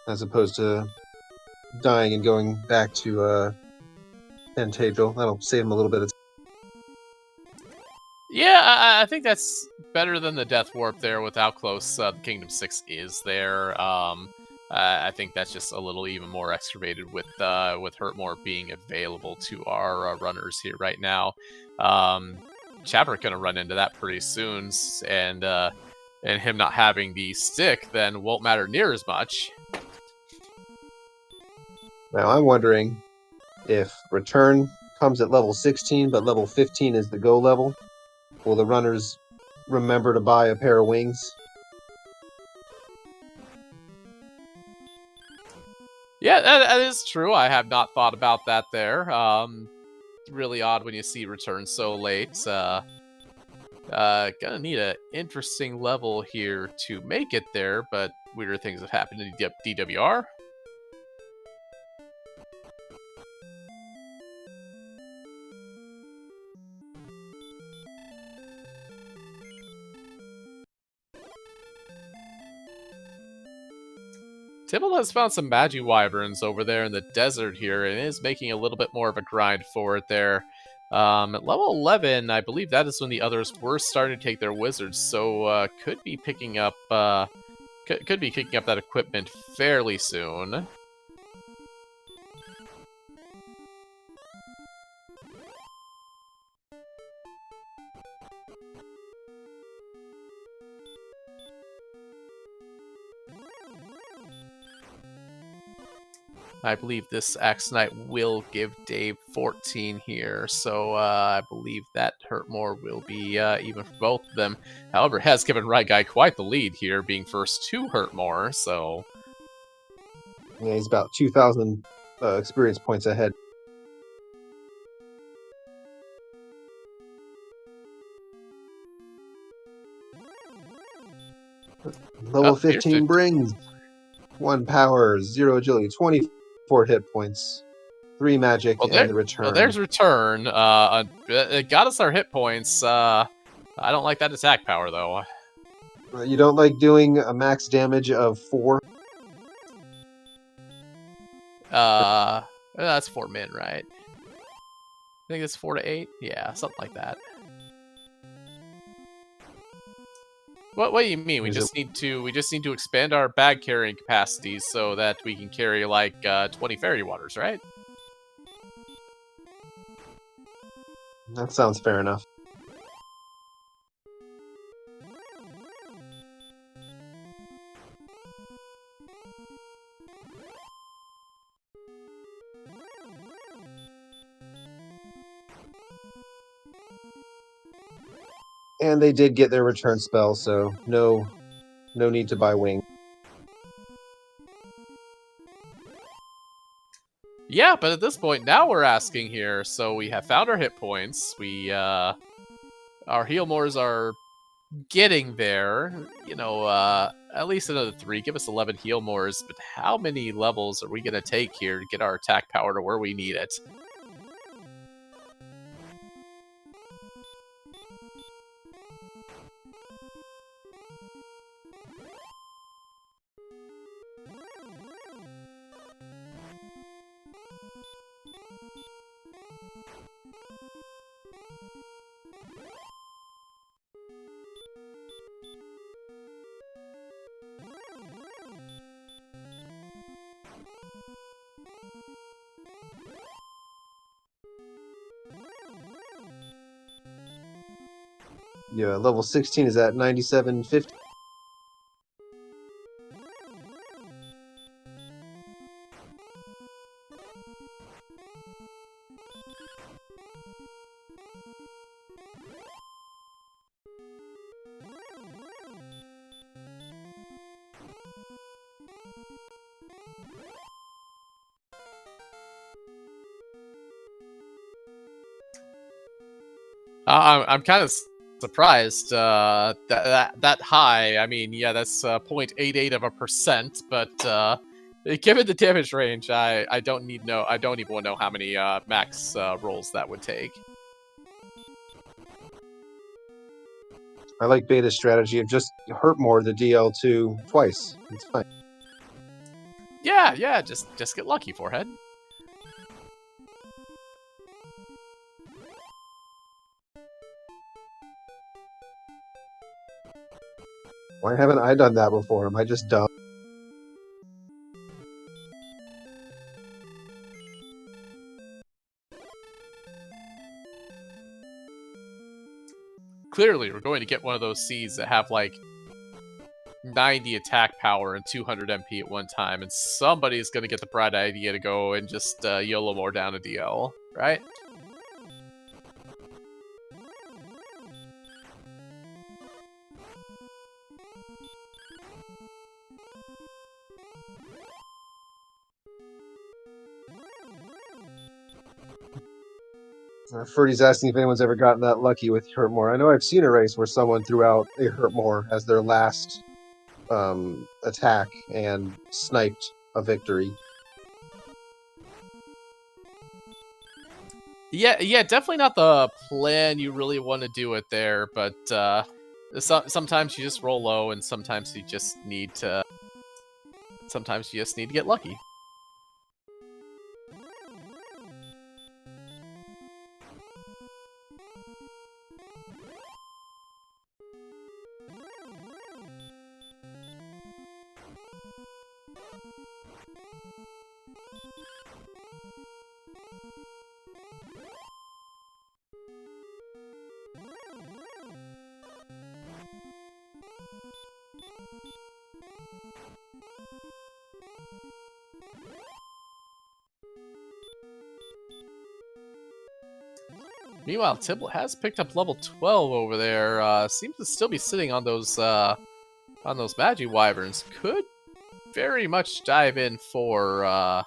Speaker 2: as opposed to dying and going back to Tantagel. That'll save him a little bit of time.
Speaker 1: Yeah, I think that's better than the Death Warp there with how close the Kingdom 6 is there. I think that's just a little even more excavated with Hurtmore being available to our runners here right now. Chadbert gonna run into that pretty soon, and him not having the stick then won't matter near as much.
Speaker 2: Now I'm wondering if Return comes at level 16, but level 15 is the go level. Will the runners remember to buy a pair of wings?
Speaker 1: Yeah, that is true. I have not thought about that there. Really odd when you see returns so late. Gonna need an interesting level here to make it there, but weirder things have happened in DWR. Tybalt has found some Magi Wyverns over there in the desert here, and is making a little bit more of a grind for it there. At level 11, I believe that is when the others were starting to take their wizards, so could be picking up could be picking up that equipment fairly soon. I believe this Axe Knight will give Dave 14 here, so I believe that Hurtmore will be even for both of them. However, has given Ryguy quite the lead here, being first to Hurtmore, so...
Speaker 2: Yeah, he's about 2,000 experience points ahead. Level 15 brings 1 power, 0 agility, 24 hit points, 3 magic, and the return.
Speaker 1: Well, there's return. It got us our hit points. I don't like that attack power, though.
Speaker 2: You don't like doing a max damage of 4?
Speaker 1: That's 4 min, right? I think it's 4 to 8. Yeah, something like that. What do you mean? We just need to expand our bag carrying capacities so that we can carry like 20 fairy waters, right?
Speaker 2: That sounds fair enough. And they did get their return spell, so no need to buy wing.
Speaker 1: Yeah, but at this point, now we're asking here. So we have found our hit points. Our heal mores are getting there. You know, at least another 3. Give us 11 heal mores. But how many levels are we going to take here to get our attack power to where we need it?
Speaker 2: Yeah, level 16 is at 9750.
Speaker 1: I'm kind of surprised that high. I mean, yeah, that's 0.88%, but given the damage range, I don't even want to know how many max rolls that would take.
Speaker 2: I like Beta's strategy of just hurt more the DL2 twice. It's fine.
Speaker 1: Yeah, just get lucky, Forehead.
Speaker 2: Why haven't I done that before? Am I just dumb?
Speaker 1: Clearly, we're going to get one of those seeds that have like 90 attack power and 200 MP at one time, and somebody's going to get the bright idea to go and just YOLO more down a DL, right?
Speaker 2: Ferdy's asking if anyone's ever gotten that lucky with Hurtmore. I know I've seen a race where someone threw out a Hurtmore as their last attack and sniped a victory.
Speaker 1: Yeah, definitely not the plan you really want to do it there, but sometimes you just roll low, and sometimes you just need to get lucky. Meanwhile, Tybalt has picked up level 12 over there. Seems to still be sitting on those Magi Wyverns. Could very much dive in for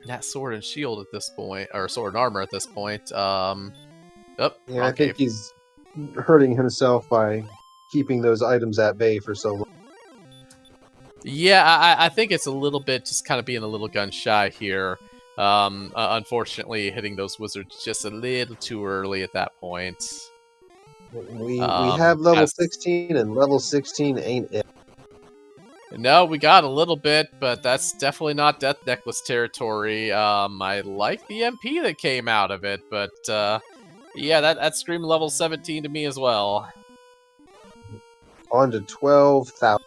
Speaker 1: that sword and shield at this point, or sword and armor at this point.
Speaker 2: Yeah, I think he's hurting himself by keeping those items at bay for so long.
Speaker 1: Yeah, I think it's a little bit just kind of being a little gun shy here. Unfortunately, hitting those wizards just a little too early at that point.
Speaker 2: We have level 16, and level 16 ain't it.
Speaker 1: No, we got a little bit, but that's definitely not Death Necklace territory. I like the MP that came out of it, but yeah, that screamed level 17 to me as well.
Speaker 2: On to 12,000.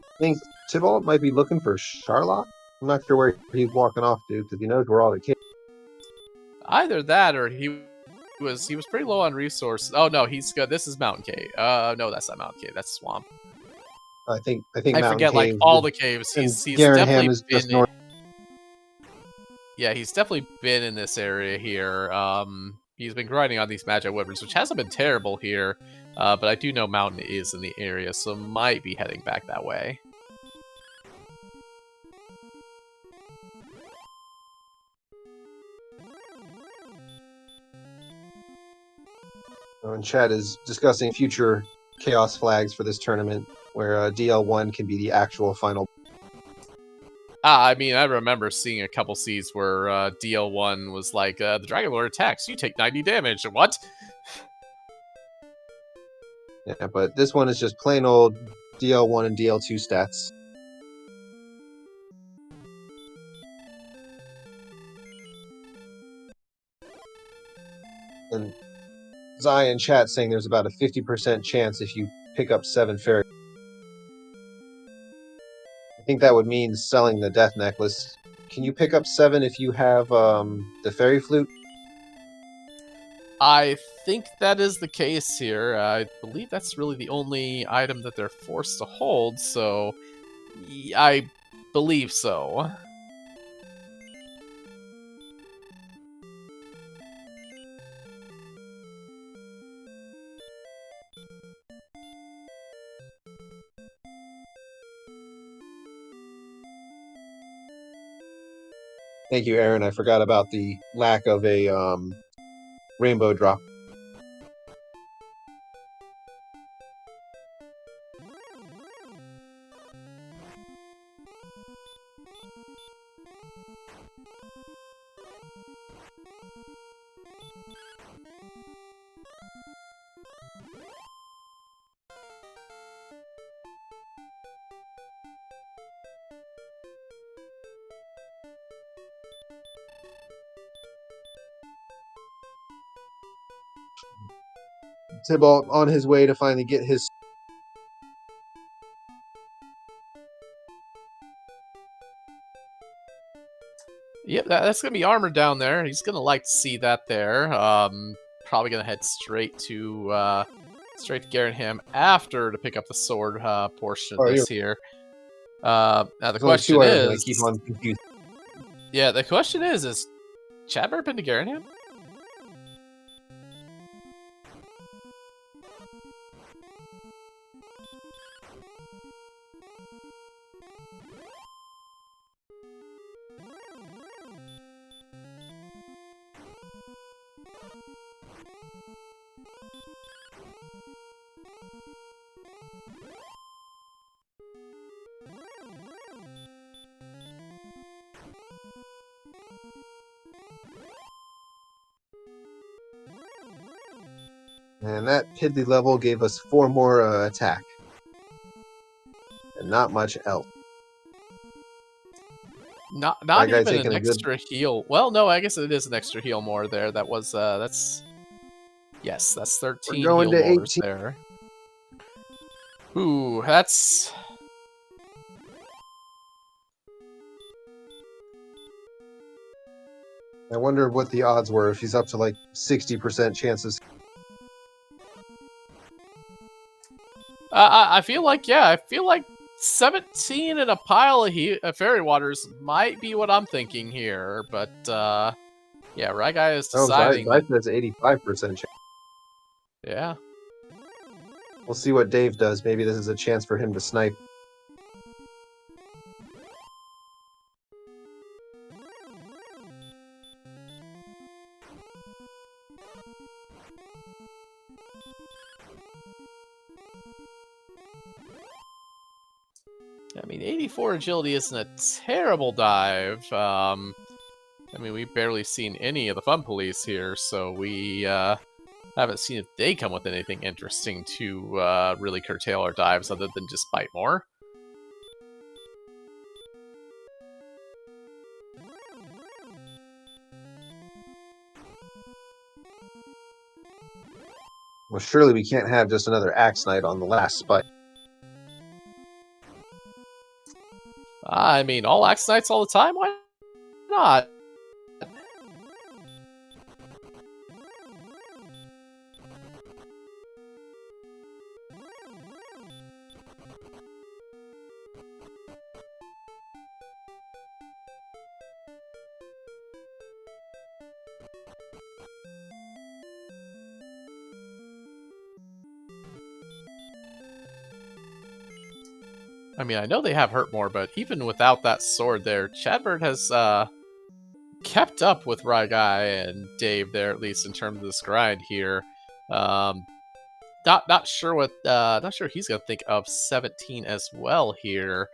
Speaker 2: I think Tybalt might be looking for Charlotte. I'm not sure where he's walking off to, because he knows where all the kids.
Speaker 1: Either that, or he was pretty low on resources. Oh no, he's good. This is Mountain Cave. No, that's not Mountain Cave. That's Swamp.
Speaker 2: I think
Speaker 1: I
Speaker 2: Mountain
Speaker 1: forget
Speaker 2: Cave,
Speaker 1: like all the caves. He's definitely
Speaker 2: is just
Speaker 1: been.
Speaker 2: north.
Speaker 1: Yeah, he's definitely been in this area here. He's been grinding on these Magi Wyverns, which hasn't been terrible here. But I do know Mountain is in the area, so might be heading back that way.
Speaker 2: And Chad is discussing future Chaos flags for this tournament, where DL1 can be the actual final.
Speaker 1: I mean, I remember seeing a couple seeds where DL1 was like, the Dragon Lord attacks, you take 90 damage. What?
Speaker 2: Yeah, but this one is just plain old DL1 and DL2 stats. And Zai in chat saying there's about a 50% chance if you pick up 7 fairy. I think that would mean selling the Death Necklace. Can you pick up 7 if you have the Fairy Flute?
Speaker 1: I think that is the case here. I believe that's really the only item that they're forced to hold, so I believe so.
Speaker 2: Thank you, Aaron. I forgot about the lack of a rainbow drop. Tybalt on his way to finally get his.
Speaker 1: Yep, that's going to be armor down there. He's going to like to see that there. probably gonna head straight to Garrenham after to pick up the sword portion of this here. Now the question is,
Speaker 2: I keep on confused.
Speaker 1: Yeah, the question is Chadbert been to Garrenham?
Speaker 2: And that piddly level gave us 4 more attack. And not much else.
Speaker 1: Not even an extra heal. Well, no, I guess it is an extra heal more there. That was that's 13
Speaker 2: We're going
Speaker 1: heal
Speaker 2: to
Speaker 1: mores
Speaker 2: 18.
Speaker 1: there. Ooh, that's
Speaker 2: I wonder what the odds were if he's up to like 60% chances.
Speaker 1: I feel like 17 in a pile of fairy waters might be what I'm thinking here, but yeah, ryguy is deciding.
Speaker 2: I said it's 85% chance.
Speaker 1: Yeah.
Speaker 2: We'll see what Dave does. Maybe this is a chance for him to snipe.
Speaker 1: I mean, 84 agility isn't a terrible dive. I mean, we've barely seen any of the fun police here, so we haven't seen if they come with anything interesting to really curtail our dives other than just bite more.
Speaker 2: Well, surely we can't have just another Axe Knight on the last spike.
Speaker 1: I mean, all Axe Knights all the time? Why not? I mean, I know they have hurt more, but even without that sword there, Chadbert has kept up with ryguy and Dave there, at least in terms of this grind here. Not sure he's gonna think of 17 as well here.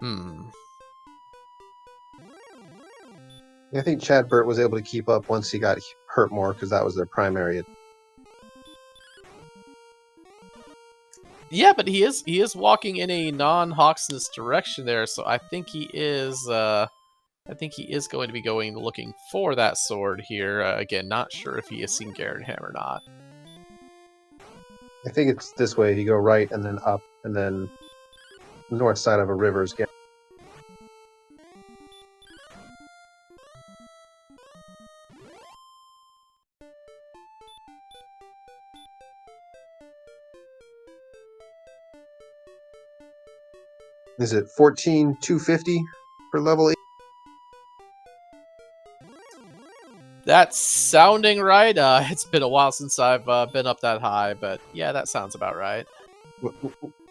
Speaker 2: I think Chadbert was able to keep up once he got hurt more because that was their primary.
Speaker 1: Yeah, but he is walking in a non-Hawksness direction there, so I think he is going to be going looking for that sword here. Again, not sure if he has seen Garrenham or not.
Speaker 2: I think it's this way. You go right and then up, and then the north side of a river is Garrenham. Is it 14,250 for level 8?
Speaker 1: That's sounding right. It's been a while since I've been up that high, but yeah, that sounds about right.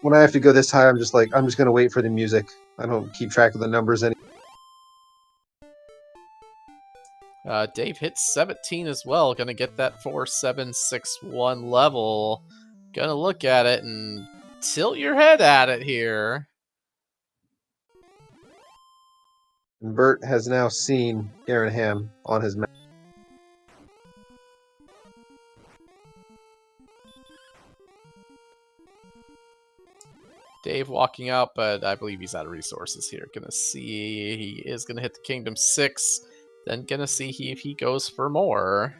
Speaker 2: When I have to go this high, I'm just going to wait for the music. I don't keep track of the numbers anymore.
Speaker 1: Dave hits 17 as well. Gonna get that 4761 level. Gonna look at it and tilt your head at it here.
Speaker 2: And Bert has now seen Garrenham on his map.
Speaker 1: Dave walking out, but I believe he's out of resources here. Gonna see, he is gonna hit the Kingdom 6. Then gonna see if he goes for more.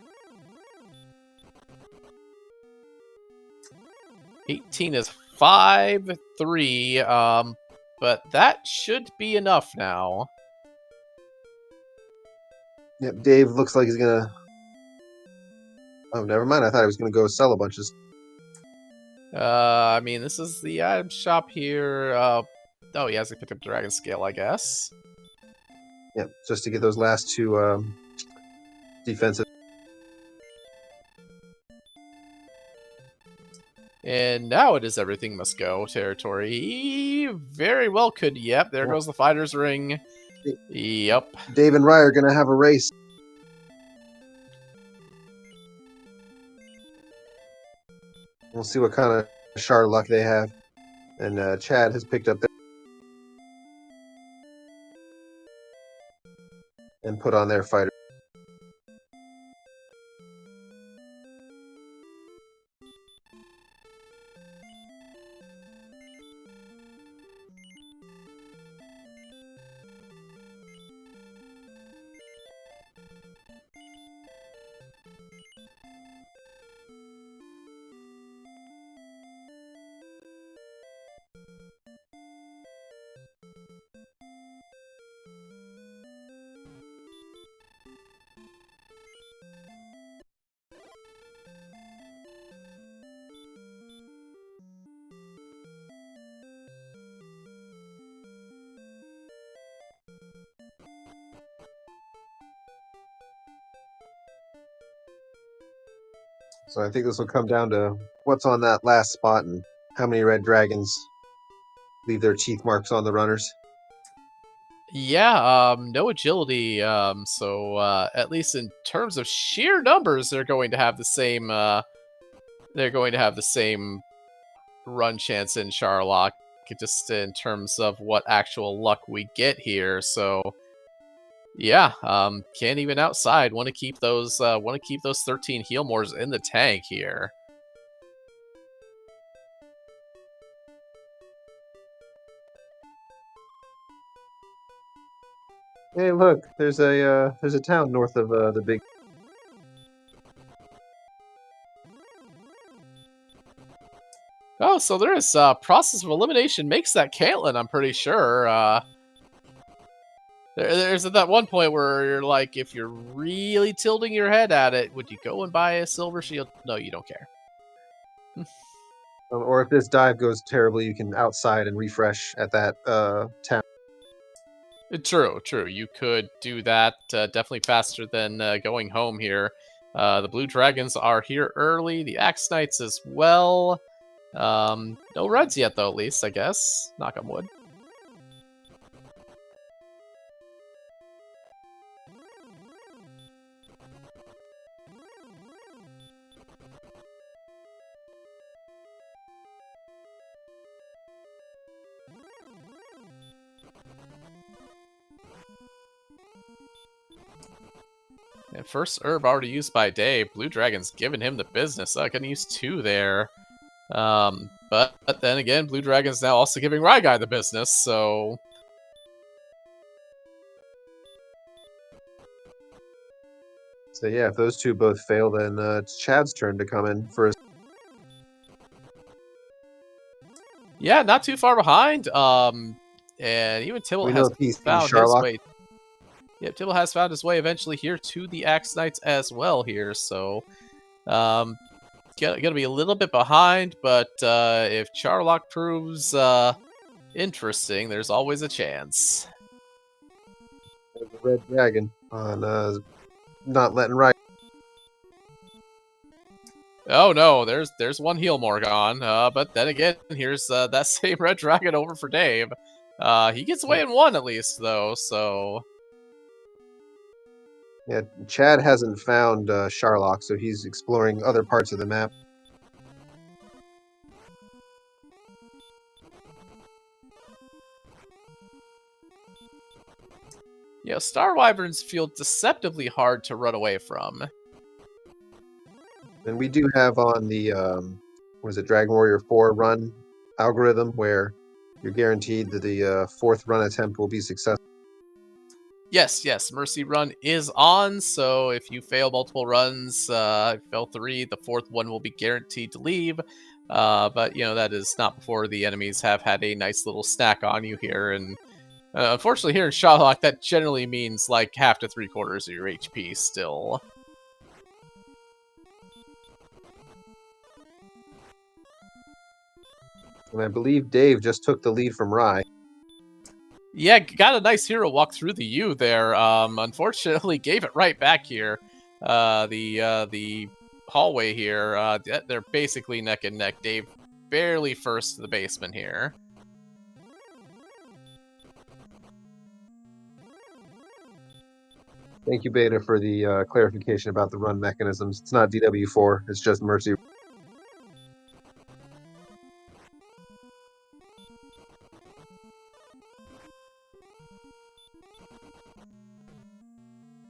Speaker 1: 18 is 5-3, but that should be enough now.
Speaker 2: Yep, Dave looks like he's gonna Oh, never mind. I thought I was going to go sell a bunch of.
Speaker 1: I mean, this is the item shop here. Oh, he hasn't picked up Dragon Scale, I guess.
Speaker 2: Yeah, just to get those last two defensive.
Speaker 1: And now it is everything must go territory. He very well could. Yep, there goes the fighter's ring. Yep.
Speaker 2: Dave and Rye are going to have a race. We'll see what kind of Char luck they have. And Chad has picked up and put on their fighter. So I think this will come down to what's on that last spot and how many red dragons leave their teeth marks on the runners.
Speaker 1: Yeah, no agility. So at least in terms of sheer numbers, they're going to have the same. They're going to have the same run chance in Charlock, just in terms of what actual luck we get here. So yeah, can't even outside. Want to keep those. Want to keep those 13 heal mores in the tank here.
Speaker 2: Hey, look, there's a town north of the big.
Speaker 1: Oh, so there is process of elimination makes that Caitlyn, I'm pretty sure. There's at that one point where you're like, if you're really tilting your head at it, would you go and buy a silver shield? No, you don't care.
Speaker 2: Or if this dive goes terribly, you can outside and refresh at that town.
Speaker 1: True, true. You could do that definitely faster than going home here. The Blue Dragons are here early. The Axe Knights as well. No reds yet, though, at least, I guess. Knock on wood. And first herb already used by Dave. Blue Dragon's giving him the business. I can use 2 there. But then again, Blue Dragon's now also giving Ryguy the business, so...
Speaker 2: So yeah, if those two both fail, then it's Chad's turn to come in for his.
Speaker 1: Yeah, not too far behind. And even Tybalt has found his way. Yep, Tybalt has found his way eventually here to the Axe Knights as well here, so... gonna be a little bit behind, but if Charlock proves interesting, there's always a chance.
Speaker 2: There's a red dragon on not letting right.
Speaker 1: Oh no, there's one heal more gone. But then again, here's that same red dragon over for Dave. He gets away in 1 at least, though, so...
Speaker 2: Yeah, Chad hasn't found Charlock, so he's exploring other parts of the map.
Speaker 1: Yeah, Star Wyverns feel deceptively hard to run away from.
Speaker 2: And we do have on the, Dragon Warrior 4 run algorithm where you're guaranteed that the 4th run attempt will be successful.
Speaker 1: Yes, Mercy Run is on, so if you fail multiple runs, fail 3, the 4th one will be guaranteed to leave. But, you know, that is not before the enemies have had a nice little snack on you here, and unfortunately here in Charlock, that generally means like half to 3/4 of your HP still.
Speaker 2: And I believe Dave just took the lead from Rye.
Speaker 1: Yeah, got a nice hero walk through the U there. Unfortunately, gave it right back here. The hallway here. They're basically neck and neck. Dave barely first to the basement here.
Speaker 2: Thank you, Beta, for the clarification about the run mechanisms. It's not DW4, it's just Mercy.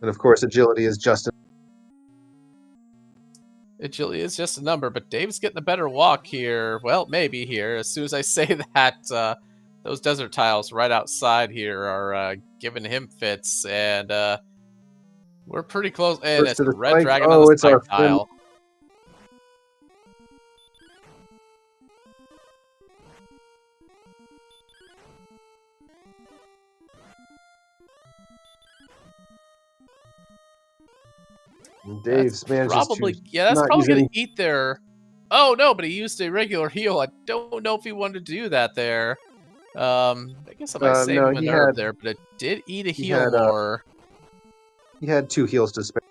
Speaker 2: And of course, agility is just
Speaker 1: Agility is just a number, but Dave's getting a better walk here. Well, maybe here. As soon as I say that, those desert tiles right outside here are giving him fits, and we're pretty close. And
Speaker 2: first
Speaker 1: it's
Speaker 2: to
Speaker 1: a
Speaker 2: the
Speaker 1: red
Speaker 2: spike.
Speaker 1: dragon on
Speaker 2: Oh,
Speaker 1: the
Speaker 2: it's
Speaker 1: spike
Speaker 2: our friend.
Speaker 1: tile.
Speaker 2: Dave's manages
Speaker 1: Probably,
Speaker 2: to
Speaker 1: yeah, that's
Speaker 2: not
Speaker 1: probably
Speaker 2: use
Speaker 1: going
Speaker 2: any.
Speaker 1: to eat their... Oh, no, but he used a regular heal. I don't know if he wanted to do that there. I guess I might save
Speaker 2: No,
Speaker 1: him an
Speaker 2: he
Speaker 1: herb
Speaker 2: had-
Speaker 1: there, but it did eat a
Speaker 2: he
Speaker 1: heal
Speaker 2: had,
Speaker 1: more.
Speaker 2: He had 2 heals to spare.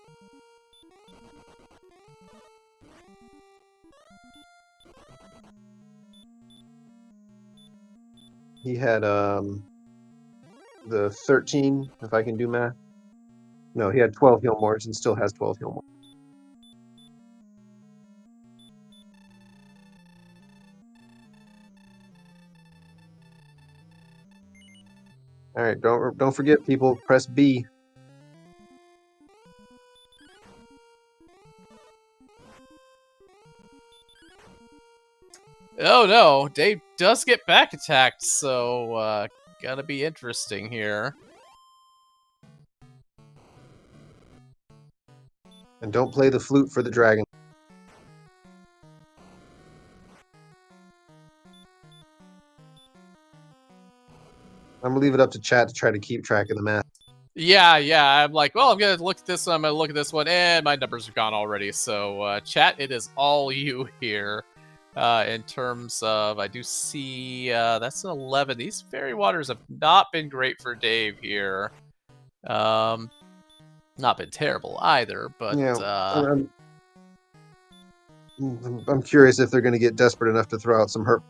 Speaker 2: He had the 13, if I can do math. No, he had 12 heal mores and still has 12 heal mores. All right, don't forget, people. Press B.
Speaker 1: Oh no, Dave does get back attacked, so gonna be interesting here.
Speaker 2: And don't play the flute for the dragon. I'm gonna leave it up to chat to try to keep track of the math.
Speaker 1: Yeah, I'm like, well, I'm gonna look at this one, I'm gonna look at this one, and my numbers are gone already. So, chat, it is all you here. In terms of, I do see, that's an 11. These fairy waters have not been great for Dave here. Not been terrible either, but,
Speaker 2: yeah, I'm curious if they're going to get desperate enough to throw out some herb.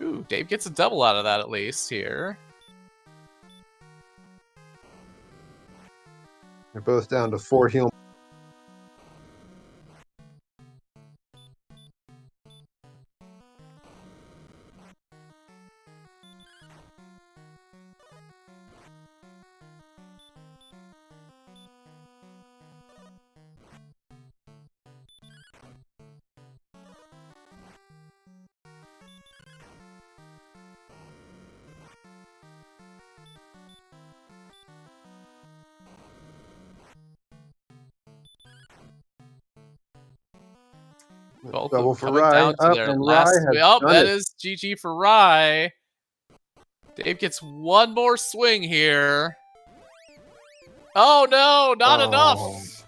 Speaker 1: ooh, Dave gets a double out of that at least here.
Speaker 2: They're both down to 4 heal.
Speaker 1: Both
Speaker 2: Double
Speaker 1: of
Speaker 2: for
Speaker 1: them coming
Speaker 2: Rye.
Speaker 1: down to
Speaker 2: Up,
Speaker 1: their
Speaker 2: and
Speaker 1: last...
Speaker 2: Rye has
Speaker 1: Oh,
Speaker 2: done
Speaker 1: that
Speaker 2: it.
Speaker 1: is GG for Rye. Dave gets one more swing here. Oh no, not enough.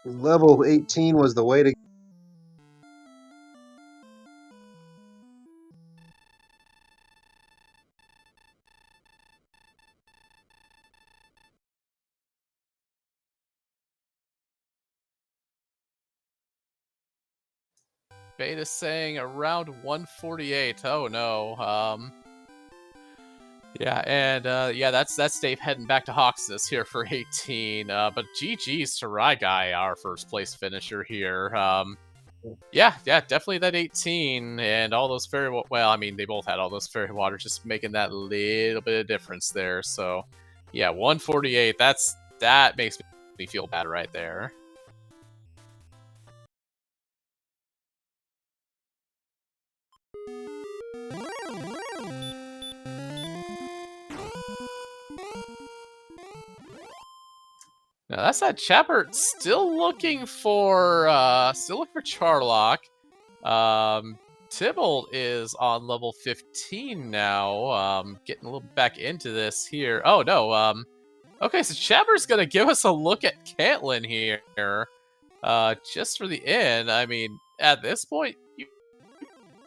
Speaker 2: Level 18 was the way to.
Speaker 1: Beta saying around 148. Oh no. Yeah, and yeah, that's Dave heading back to Hawksness here for 18. But GG's to ryguy, our first place finisher here. Yeah, definitely that 18 and all those fairy. Well, I mean, they both had all those fairy waters, just making that little bit of difference there. So, yeah, 148. That makes me feel bad right there. Now that's that Chadbert still looking for Charlock. Tybalt is on level 15 now. Getting a little back into this here. Oh no. Okay, so Chadbert's gonna give us a look at Caitlyn here. Just for the in. I mean, at this point, you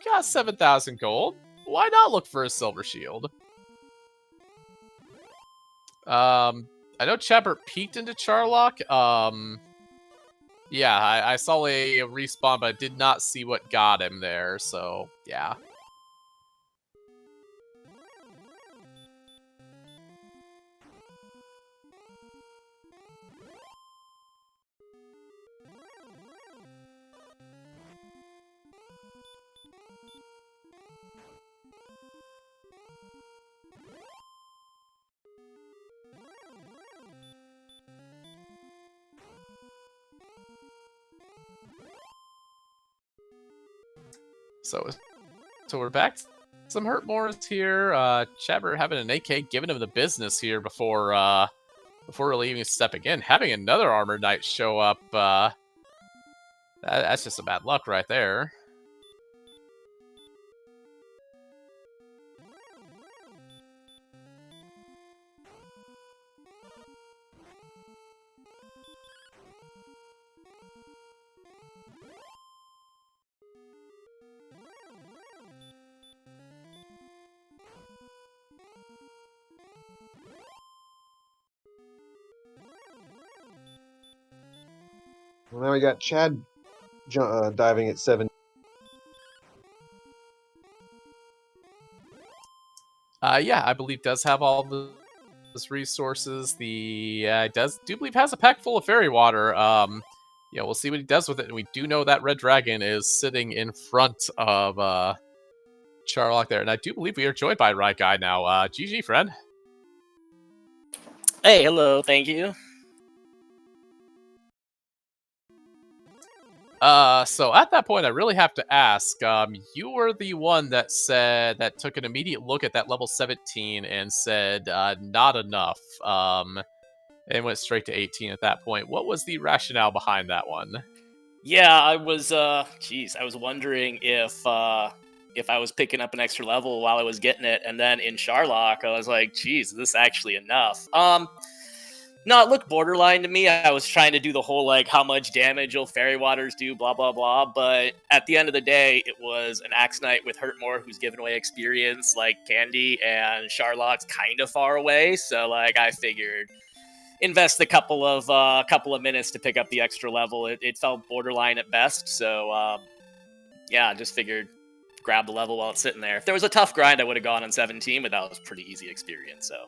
Speaker 1: got 7,000 gold. Why not look for a silver shield? I know Chadbert peeked into Charlock. Yeah, I saw a respawn, but I did not see what got him there, so yeah. So we're back. Some hurt Morris here. Chadbert having an AK, giving him the business here before really even stepping in. Having another Armored Knight show up. That's just a bad luck right there.
Speaker 2: Well, now we got Chad diving at 7.
Speaker 1: Yeah, I believe does have all those resources. The do believe has a pack full of fairy water. Yeah, we'll see what he does with it. And we do know that red dragon is sitting in front of Charlock there, and I do believe we are joined by Ryguy now. GG, friend.
Speaker 3: Hey, hello, thank you.
Speaker 1: So at that point, I really have to ask, you were the one that took an immediate look at that level 17 and said, not enough, and went straight to 18 at that point. What was the rationale behind that one?
Speaker 3: Yeah, I was, I was wondering if I was picking up an extra level while I was getting it, and then in Charlock, I was like, geez, is this actually enough? No, it looked borderline to me. I was trying to do the whole, like, how much damage will fairy waters do, blah, blah, blah. But at the end of the day, it was an Axe Knight with Hurtmore who's giving away experience like candy, and Charlock's kind of far away. So, like, I figured invest a couple of minutes to pick up the extra level. It felt borderline at best. So, yeah, I just figured grab the level while it's sitting there. If there was a tough grind, I would have gone on 17, but that was pretty easy experience, so...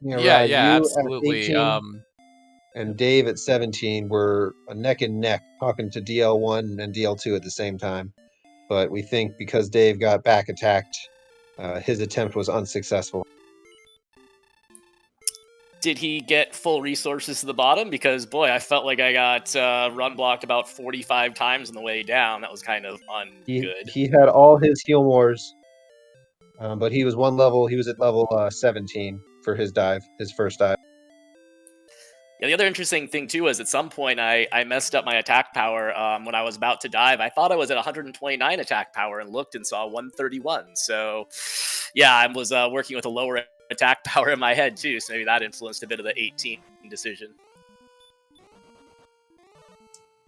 Speaker 1: Yeah, absolutely.
Speaker 2: And Dave at 17 were neck and neck talking to DL1 and DL2 at the same time. But we think because Dave got back attacked, his attempt was unsuccessful.
Speaker 3: Did he get full resources to the bottom? Because, boy, I felt like I got run blocked about 45 times on the way down. That was kind of ungood.
Speaker 2: He had all his heal mores, but he was one level. He was at level 17 for his dive, his first dive.
Speaker 3: Yeah, the other interesting thing, too, is at some point I messed up my attack power when I was about to dive. I thought I was at 129 attack power and looked and saw 131. So, yeah, I was working with a lower attack power in my head, too. So maybe that influenced a bit of the 18 decision.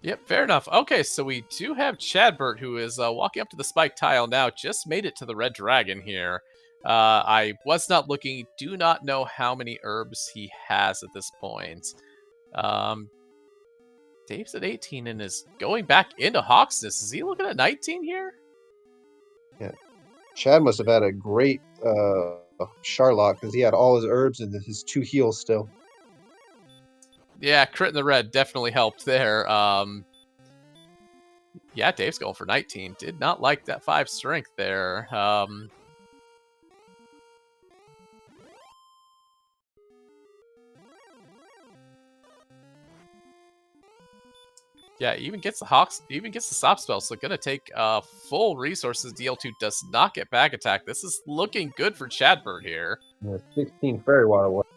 Speaker 1: Yep, fair enough. Okay, so we do have Chadbert, who is walking up to the spike tile now. Just made it to the red dragon here. I was not looking. Do not know how many herbs he has at this point. Dave's at 18 and is going back into Hawksness. Is he looking at 19 here?
Speaker 2: Yeah. Chad must have had a great Charlock because he had all his herbs and his 2 heals still.
Speaker 1: Yeah, crit in the red definitely helped there. Yeah, Dave's going for 19. Did not like that 5 strength there. Yeah, even gets the Hawks, even gets the stop spell, so gonna take full resources. DL2 does not get back attack. This is looking good for Chadbert here.
Speaker 2: Yeah, 16 fairy water.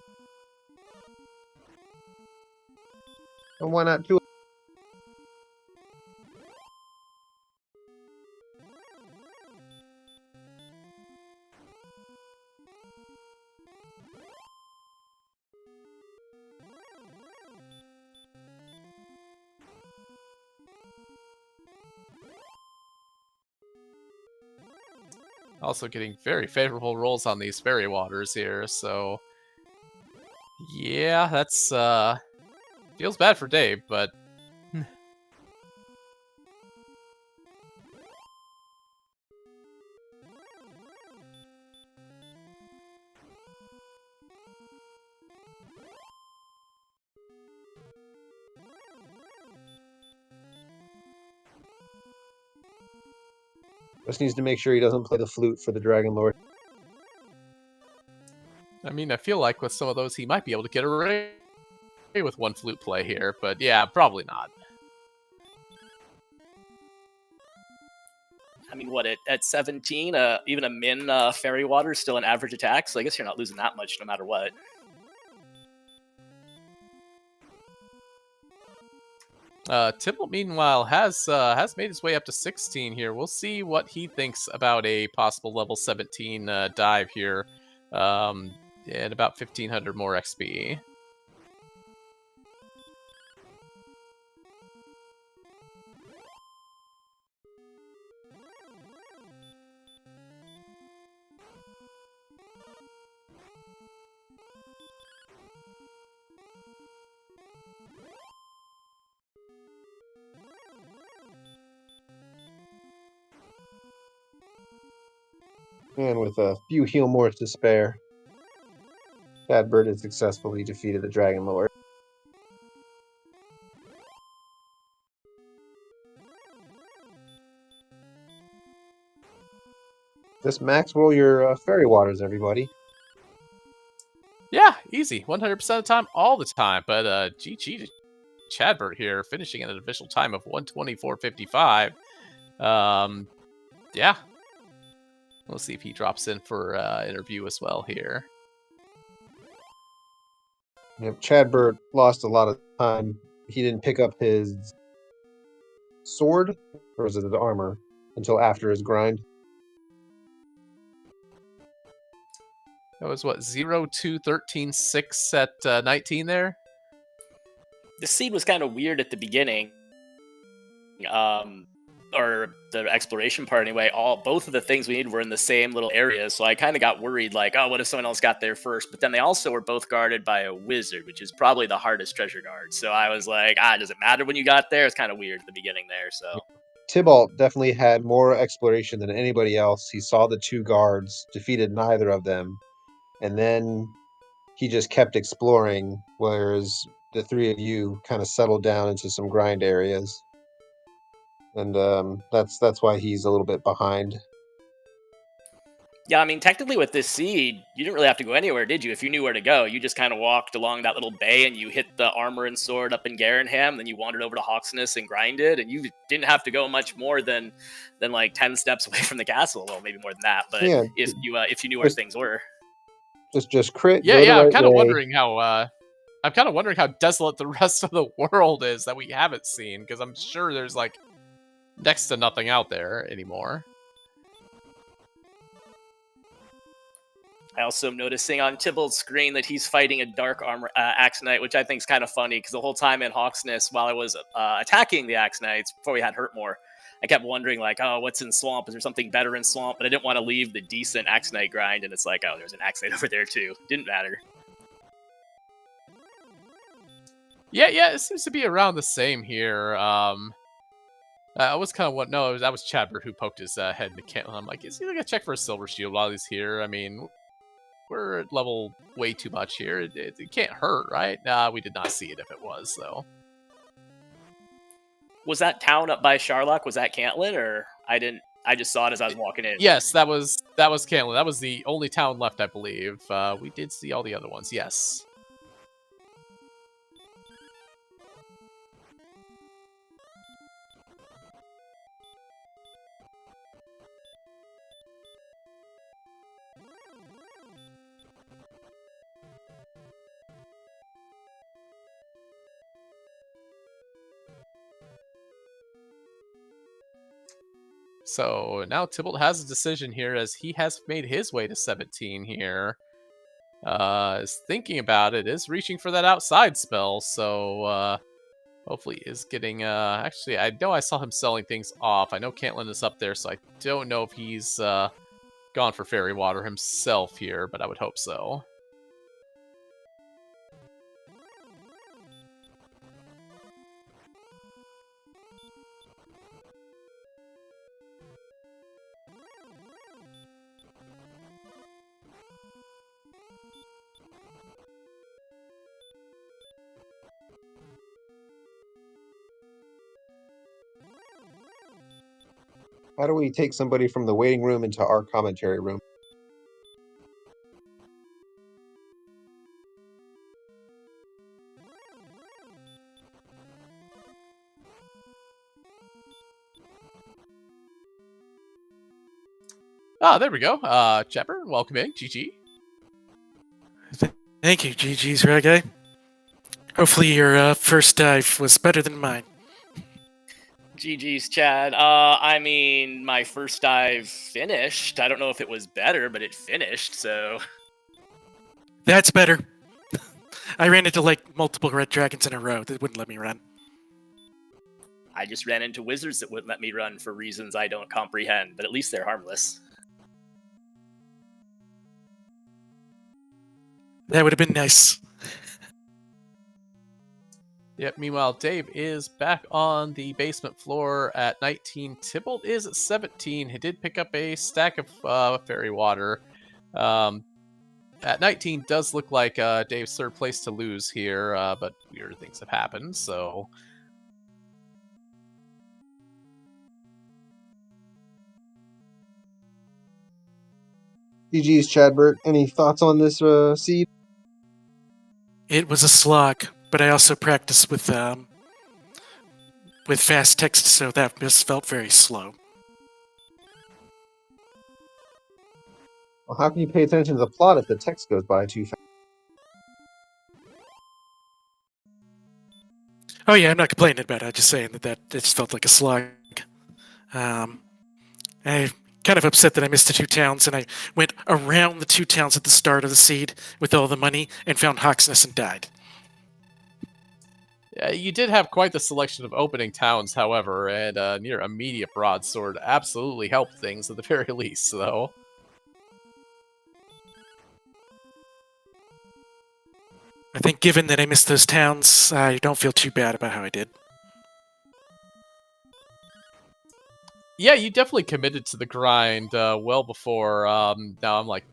Speaker 2: And why not two?
Speaker 1: Also getting very favorable rolls on these fairy waters here, so yeah, that's feels bad for Dave, but
Speaker 2: Just needs to make sure he doesn't play the flute for the Dragon Lord.
Speaker 1: I mean, I feel like with some of those he might be able to get away with one flute play here, but yeah, probably not.
Speaker 3: I mean, what, at 17, even a min fairy water is still an average attack, so I guess you're not losing that much no matter what.
Speaker 1: Tybalt, meanwhile, has made his way up to 16 here. We'll see what he thinks about a possible level 17 dive here, and about 1,500 more XP.
Speaker 2: And with a few heal mores to spare, Chadbert has successfully defeated the Dragon Lord. Just max roll your fairy waters, everybody.
Speaker 1: Yeah, easy. 100% of the time, all the time. But GG to Chadbert here, finishing at an official time of 124.55. Yeah. We'll see if he drops in for interview as well here.
Speaker 2: Yep, Chadbert lost a lot of time. He didn't pick up his sword, or was it his armor, until after his grind.
Speaker 1: That was what, 0, 2, 13, 6 at 19 there?
Speaker 3: The seed was kind of weird at the beginning. Or the exploration part anyway, both of the things we needed were in the same little area, so I kind of got worried, like, oh, what if someone else got there first? But then they also were both guarded by a wizard, which is probably the hardest treasure guard. So I was like, does it matter when you got there? It's kind of weird at the beginning there, so...
Speaker 2: Tybalt definitely had more exploration than anybody else. He saw the two guards, defeated neither of them, and then he just kept exploring, whereas the three of you kind of settled down into some grind areas. And that's why he's a little bit behind.
Speaker 3: Yeah, I mean, technically with this seed, you didn't really have to go anywhere, did you? If you knew where to go, you just kind of walked along that little bay and you hit the armor and sword up in Garenham, then you wandered over to Hawksness and grinded, and you didn't have to go much more than like 10 steps away from the castle. Well, maybe more than that, but
Speaker 2: Yeah,
Speaker 3: if you knew where things were.
Speaker 2: Just crit.
Speaker 1: Yeah,
Speaker 2: go the
Speaker 1: I'm
Speaker 2: right
Speaker 1: kind of
Speaker 2: way.
Speaker 1: wondering how desolate the rest of the world is that we haven't seen, because I'm sure there's like next to nothing out there anymore.
Speaker 3: I also am noticing on Tybalt's screen that he's fighting a Dark Armor Axe Knight, which I think is kind of funny, because the whole time in Hawksness, while I was attacking the Axe Knights before we had Hurtmore, I kept wondering, like, oh, what's in Swamp? Is there something better in Swamp? But I didn't want to leave the decent Axe Knight grind, and it's like, oh, there's an Axe Knight over there too. Didn't matter.
Speaker 1: Yeah, it seems to be around the same here. I was kind of that was Chadbert who poked his head in the camp. I'm like, is he gonna check for a silver shield while he's here? I mean, we're at level way too much here. It can't hurt, right? Nah, we did not see it if it was, though.
Speaker 3: Was that town up by Charlock? Was that Cantlin, or I didn't? I just saw it as I was walking in.
Speaker 1: Yes, that was Cantlin. That was the only town left, I believe. We did see all the other ones. Yes. So now Tybalt has a decision here as he has made his way to 17 here. Is thinking about it, is reaching for that outside spell, so hopefully is getting actually I know I saw him selling things off. I know Caitlin is up there, so I don't know if he's gone for fairy water himself here, but I would hope so.
Speaker 2: How do we take somebody from the waiting room into our commentary room?
Speaker 1: Ah, there we go. Chadbert, welcome in. GG.
Speaker 4: Thank you, GG's Ryguy. Hopefully your first dive was better than mine.
Speaker 3: GG's, Chad. I mean, my first dive finished. I don't know if it was better, but it finished, so...
Speaker 4: That's better. I ran into, like, multiple red dragons in a row that wouldn't let me run.
Speaker 3: I just ran into wizards that wouldn't let me run for reasons I don't comprehend, but at least they're harmless.
Speaker 4: That would have been nice.
Speaker 1: Yep, meanwhile, Dave is back on the basement floor at 19. Tybalt is at 17. He did pick up a stack of fairy water. At 19 does look like Dave's third place to lose here, but weird things have happened, so...
Speaker 2: GG's, Chadbert. Any thoughts on this seed?
Speaker 4: It was a slog, but I also practiced with fast text, so that just felt very slow.
Speaker 2: Well, how can you pay attention to the plot if the text goes by too fast?
Speaker 4: Oh yeah, I'm not complaining about it. I'm just saying that it just felt like a slog. I'm kind of upset that I missed the two towns, and I went around the two towns at the start of the seed with all the money and found Hawksness and died.
Speaker 1: Yeah, you did have quite the selection of opening towns, however, and near immediate broadsword absolutely helped things at the very least, though.
Speaker 4: I think given that I missed those towns, I don't feel too bad about how I did.
Speaker 1: Yeah, you definitely committed to the grind well before. Now I'm like,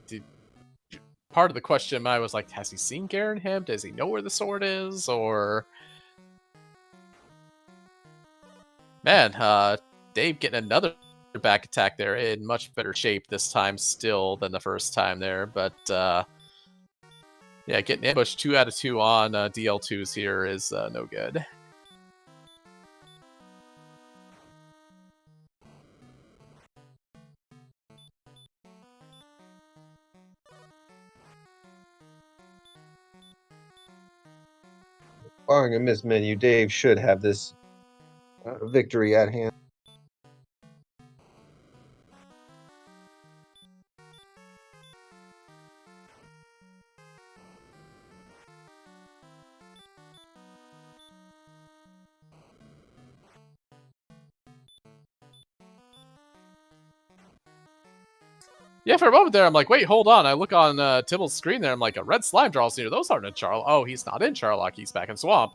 Speaker 1: part of the question I was like, has he seen Garen him? Does he know where the sword is? Or... Man, Dave getting another back attack there in much better shape this time still than the first time there, but yeah, getting ambushed 2 out of 2 on DL2s here is no good.
Speaker 2: Barring a missed menu, Dave should have this victory at hand.
Speaker 1: Yeah, for a moment there, I'm like, wait, hold on. I look on Tybalt's screen there. I'm like, a red slime draws near. Those aren't in Charlock. Oh, he's not in Charlock. He's back in Swamp.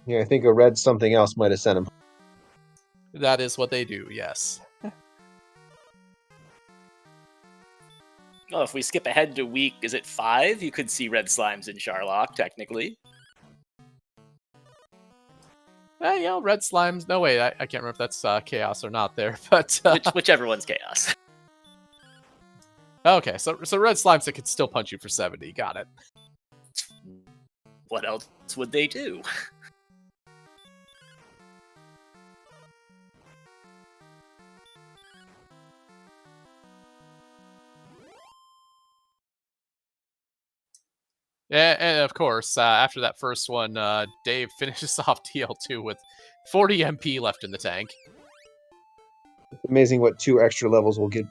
Speaker 2: Yeah, I think a red something else might have sent him.
Speaker 1: That is what they do, yes.
Speaker 3: Well, if we skip ahead to week, is it 5? You could see red slimes in Charlock, technically.
Speaker 1: Yeah, red slimes. No, wait, I can't remember if that's chaos or not there, but...
Speaker 3: Whichever one's chaos.
Speaker 1: Okay, so red slimes that could still punch you for 70. Got it.
Speaker 3: What else would they do?
Speaker 1: Yeah, and of course, after that first one, Dave finishes off TL2 with 40 MP left in the tank.
Speaker 2: It's amazing what 2 extra levels will get.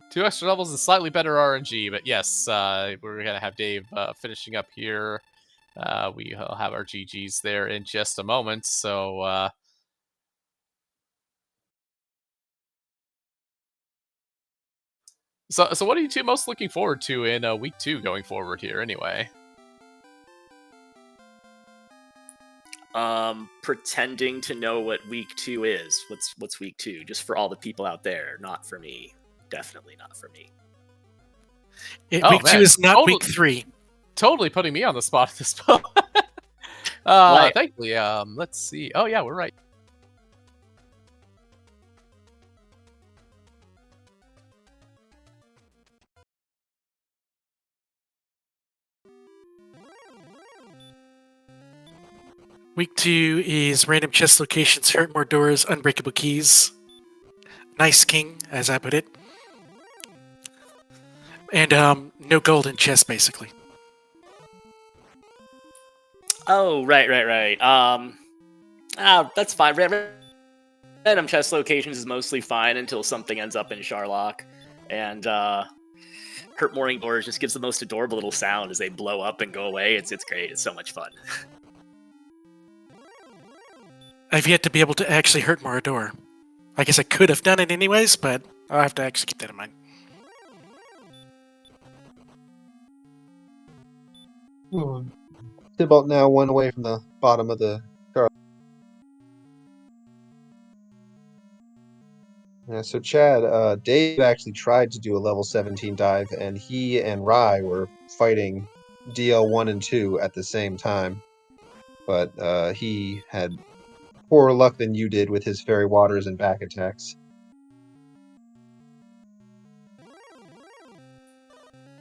Speaker 1: 2 extra levels is slightly better RNG, but yes, we're gonna have Dave finishing up here. We'll have our GGs there in just a moment. So what are you two most looking forward to in week 2 going forward here? Anyway.
Speaker 3: Pretending to know what week 2 is. What's week 2? Just for all the people out there, not for me. Definitely not for me.
Speaker 4: Week 2 is not week 3.
Speaker 1: Totally putting me on the spot at this point. Thankfully, let's see. Oh yeah, we're right.
Speaker 4: Week 2 is random chest locations, hurt more doors, unbreakable keys. Nice king, as I put it. And no golden chest, basically.
Speaker 3: Oh, right. That's fine. Random chest locations is mostly fine until something ends up in Charlock. And hurt mooring doors just gives the most adorable little sound as they blow up and go away. It's great. It's so much fun.
Speaker 4: I've yet to be able to actually hurt more a door. I guess I could have done it anyways, but I'll have to actually keep that in mind.
Speaker 2: Tybalt now 1 away from the bottom of the car. Yeah, so Chad, Dave actually tried to do a level 17 dive, and he and Rye were fighting DL 1 and 2 at the same time. But he had poorer luck than you did with his fairy waters and back attacks.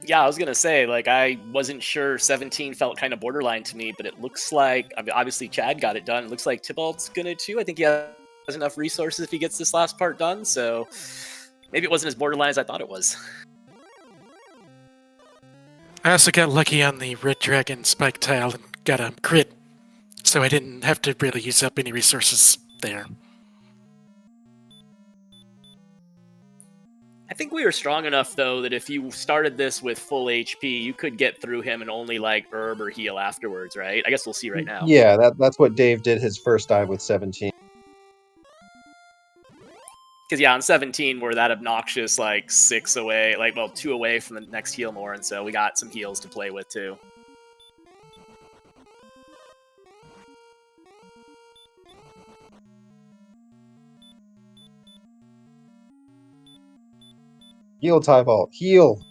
Speaker 3: Yeah, I was gonna say, like, I wasn't sure 17 felt kind of borderline to me, but it looks like, I mean, obviously Chad got it done. It looks like Tybalt's gonna too. I think he has enough resources if he gets this last part done, so maybe it wasn't as borderline as I thought it was.
Speaker 4: I also got lucky on the red dragon spike tile and got a crit, so I didn't have to really use up any resources there.
Speaker 3: I think we were strong enough, though, that if you started this with full HP, you could get through him and only, like, herb or heal afterwards, right? I guess we'll see right now.
Speaker 2: Yeah, that's what Dave did his first dive with 17.
Speaker 3: Because, yeah, on 17, we're that obnoxious, like, 6 away, like, well, 2 away from the next heal more, and so we got some heals to play with, too.
Speaker 2: Heal, Tybalt, heal!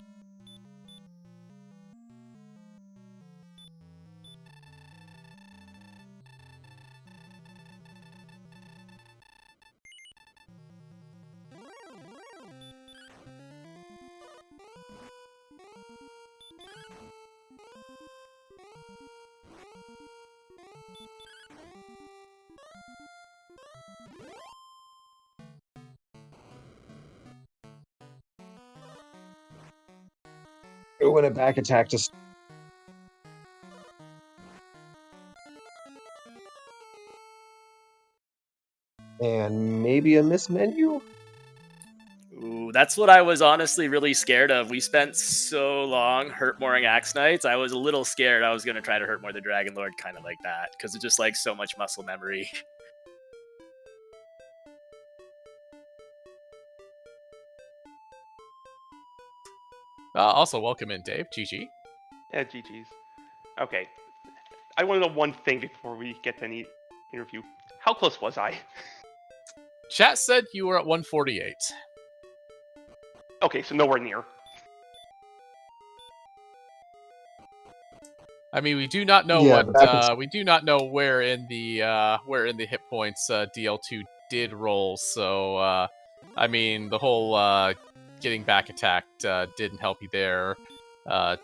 Speaker 2: Ooh, and a back attack just... And maybe a miss menu?
Speaker 3: Ooh, that's what I was honestly really scared of. We spent so long hurt-mooring Axe Knights, I was a little scared I was going to try to hurt-more the Dragon Lord kind of like that, because it's just like so much muscle memory.
Speaker 1: Also, welcome in, Dave. GG.
Speaker 5: Yeah, GG's. Okay. I want to know one thing before we get to any interview. How close was I?
Speaker 1: Chat said you were at 148.
Speaker 5: Okay, so nowhere near.
Speaker 1: I mean, we do not know we do not know where in the hit points DL2 did roll. So, I mean, the whole getting back attacked didn't help you there.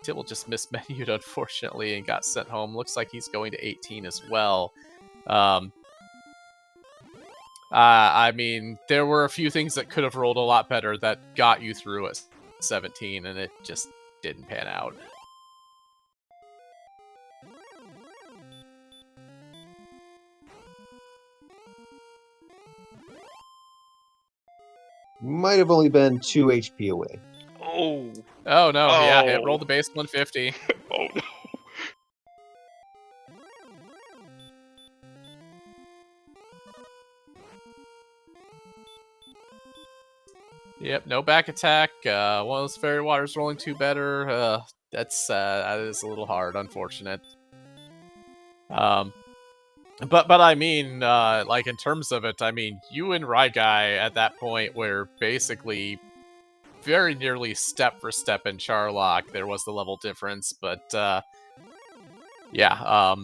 Speaker 1: Tibble just mismenued, unfortunately, and got sent home. Looks like he's going to 18 as well. I mean, there were a few things that could have rolled a lot better that got you through at 17, and it just didn't pan out.
Speaker 2: Might have only been 2 HP away.
Speaker 5: Oh.
Speaker 1: Oh no, yeah, it
Speaker 5: Oh.
Speaker 1: rolled the base 150.
Speaker 5: Oh no.
Speaker 1: Yep, no back attack. One of those fairy waters rolling 2 better. That is a little hard, unfortunate. But I mean, like in terms of it, I mean, you and Ryguy at that point were basically very nearly step for step in Charlock. There was the level difference, but yeah,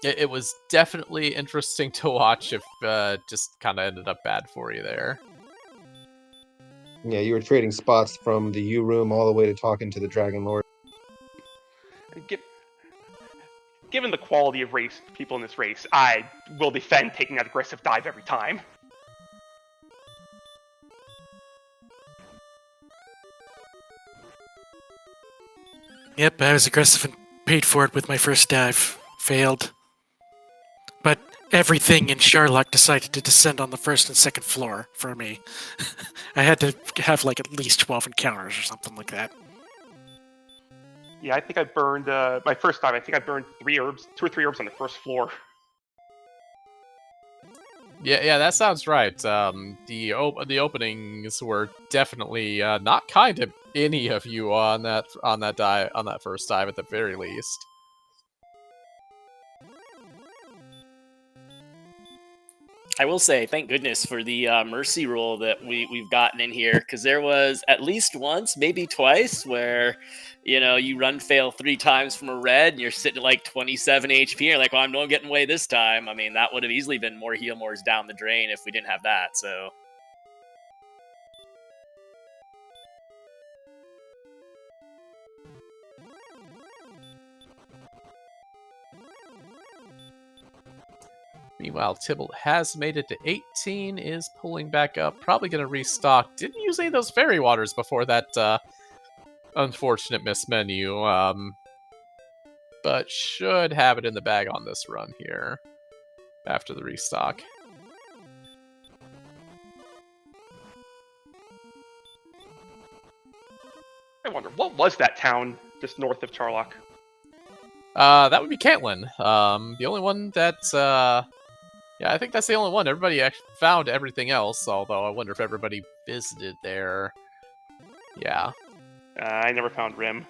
Speaker 1: it was definitely interesting to watch. If just kind of ended up bad for you there.
Speaker 2: Yeah, you were trading spots from the U room all the way to talking to the Dragon Lord.
Speaker 5: Given the quality of race people in this race, I will defend taking that aggressive dive every time.
Speaker 4: Yep, I was aggressive and paid for it with my first dive. Failed. But everything in Charlock decided to descend on the first and second floor for me. I had to have like at least 12 encounters or something like that.
Speaker 5: Yeah, I think I burned my first dive. I think I burned 2 or 3 herbs on the first floor.
Speaker 1: Yeah, that sounds right. The openings were definitely not kind to any of you on that first dive at the very least.
Speaker 3: I will say, thank goodness for the mercy roll that we've gotten in here, because there was at least once, maybe twice, where you run fail 3 times from a red, and you're sitting at like 27 HP. And you're like, well, I'm not getting away this time. I mean, that would have easily been more heal mores down the drain if we didn't have that. So.
Speaker 1: Meanwhile, Tybalt has made it to 18, is pulling back up, probably going to restock. Didn't use any of those fairy waters before that unfortunate miss menu, but should have it in the bag on this run here after the restock.
Speaker 5: I wonder, what was that town just north of Charlock?
Speaker 1: That would be Cantlin. The only one that, yeah, I think that's the only one. Everybody found everything else, although I wonder if everybody visited there. Yeah.
Speaker 5: I never found Rim.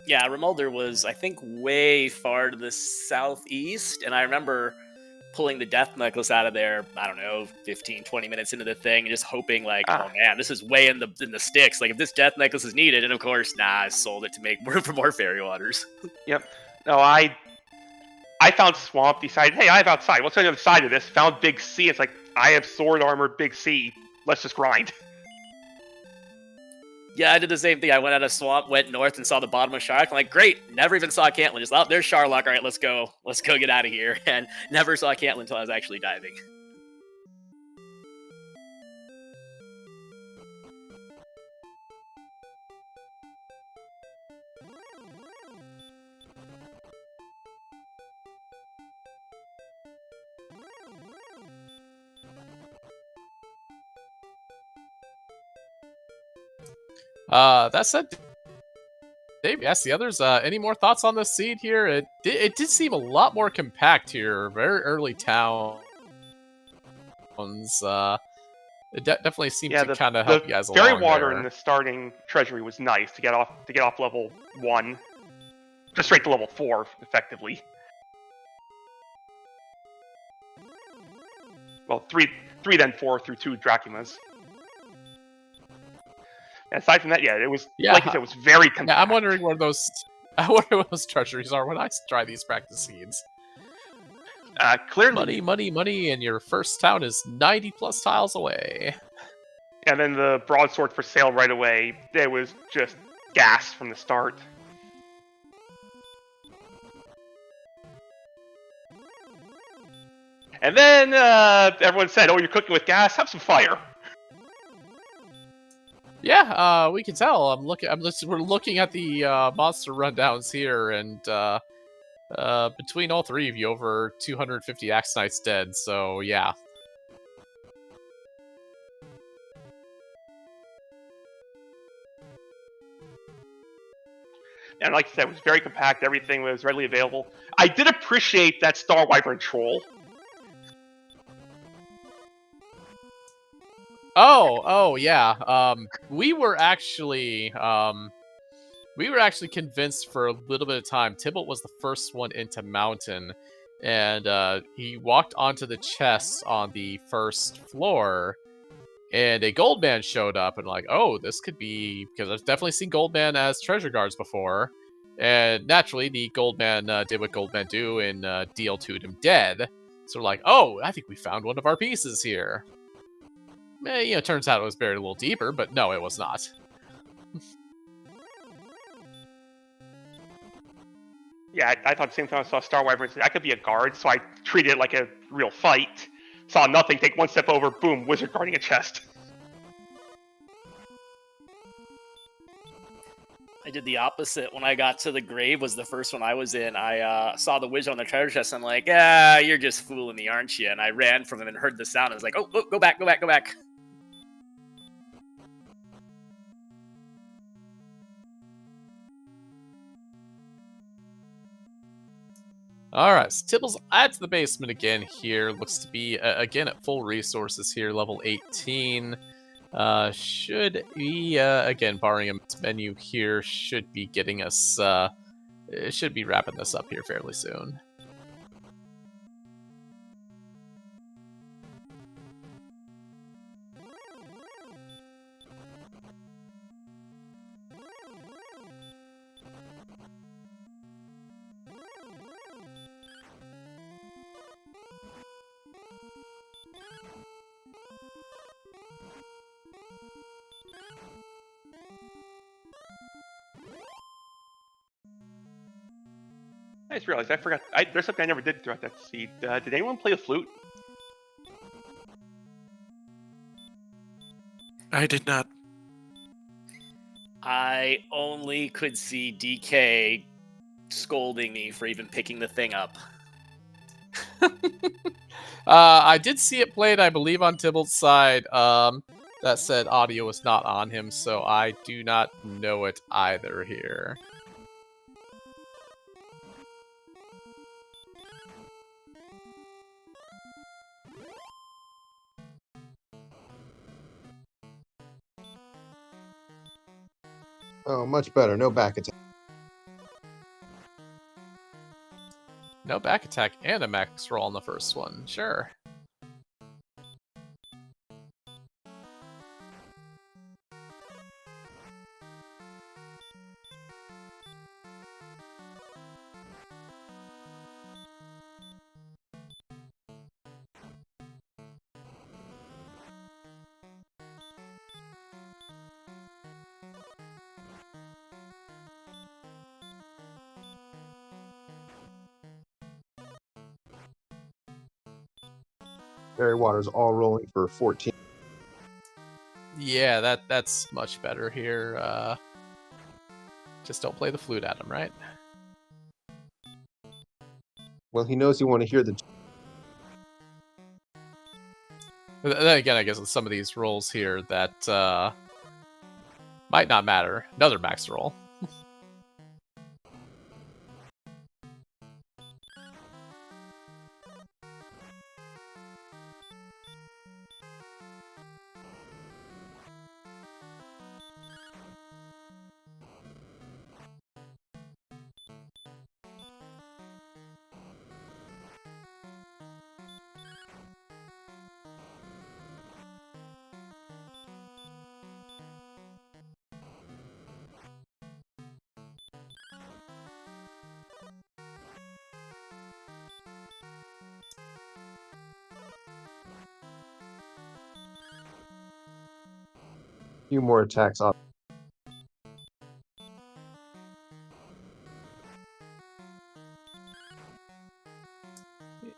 Speaker 3: Yeah, Remulder was, I think, way far to the southeast, and I remember pulling the death necklace out of there, I don't know, 15, 20 minutes into the thing, and just hoping, like, oh man, this is way in the sticks. Like, if this death necklace is needed, and of course, nah, I sold it to make room for more fairy waters.
Speaker 5: Yep. No, I found Swamp, decided, hey, I have outside. What's on the other side of this? Found Big C. It's like, I have sword armor, Big C. Let's just grind.
Speaker 3: Yeah, I did the same thing. I went out of Swamp, went north, and saw the bottom of Charlock. I'm like, great, never even saw Cantlin. Just, oh, there's Charlock. All right, let's go get out of here. And never saw Cantlin until I was actually diving.
Speaker 1: That said, Dave, ask the others, any more thoughts on this seed here? It did seem a lot more compact here. Very early towns. It definitely seemed to kind of help you guys along.
Speaker 5: Fairy water
Speaker 1: there.
Speaker 5: in the starting treasury was nice to get off level 1, just straight to level 4, effectively. Well, 3 then 4 through 2 Dracumas. And aside from that, yeah, it was like you said, it was very compact.
Speaker 1: Yeah, I'm wondering where those treasuries are when I try these practice seeds.
Speaker 5: Clearly,
Speaker 1: money, and your first town is 90 plus tiles away.
Speaker 5: And then the broadsword for sale right away. It was just gas from the start. And then everyone said, "Oh, you're cooking with gas? Have some fire."
Speaker 1: Yeah, we can tell. We're looking at the monster rundowns here, and between all three of you, over 250 Axe Knights dead, so yeah.
Speaker 5: And like I said, it was very compact. Everything was readily available. I did appreciate that Star Wyvern troll.
Speaker 1: Oh, yeah. We were actually convinced for a little bit of time. Tybalt was the first one into Mountain, and he walked onto the chest on the first floor, and a Goldman showed up, and like, oh, this could be, because I've definitely seen Goldman as treasure guards before, and naturally the Goldman did what Goldman do and DL2'd him dead. So we're like, oh, I think we found one of our pieces here. Turns out it was buried a little deeper, but no, it was not.
Speaker 5: Yeah, I thought the same time I saw Star Wyvern. I could be a guard, so I treated it like a real fight. Saw nothing, take one step over, boom, wizard guarding a chest.
Speaker 3: I did the opposite. When I got to the grave, was the first one I was in. I saw the wizard on the treasure chest. I'm like, you're just fooling me, aren't you? And I ran from him and heard the sound. I was like, oh, go back, go back, go back.
Speaker 1: Alright, so Tybalt's add to the basement again here. Looks to be, again, at full resources here, level 18. Should be, again, barring a menu here, should be getting us, should be wrapping this up here fairly soon.
Speaker 5: I just realized I forgot. There's something I never did throughout that seed. Did anyone play the flute?
Speaker 4: I did not.
Speaker 3: I only could see DK scolding me for even picking the thing up.
Speaker 1: I did see it played, I believe, on Tybalt's side. That said, audio was not on him, so I do not know it either here.
Speaker 2: Oh, much better. No back attack.
Speaker 1: No back attack and a max roll on the first one. Sure.
Speaker 2: Fairy Water's all rolling for 14.
Speaker 1: Yeah, that's much better here. Just don't play the flute at him, right?
Speaker 2: Well, he knows you want to hear the...
Speaker 1: Then again, I guess with some of these rolls here that might not matter. Another max roll.
Speaker 2: few more attacks off.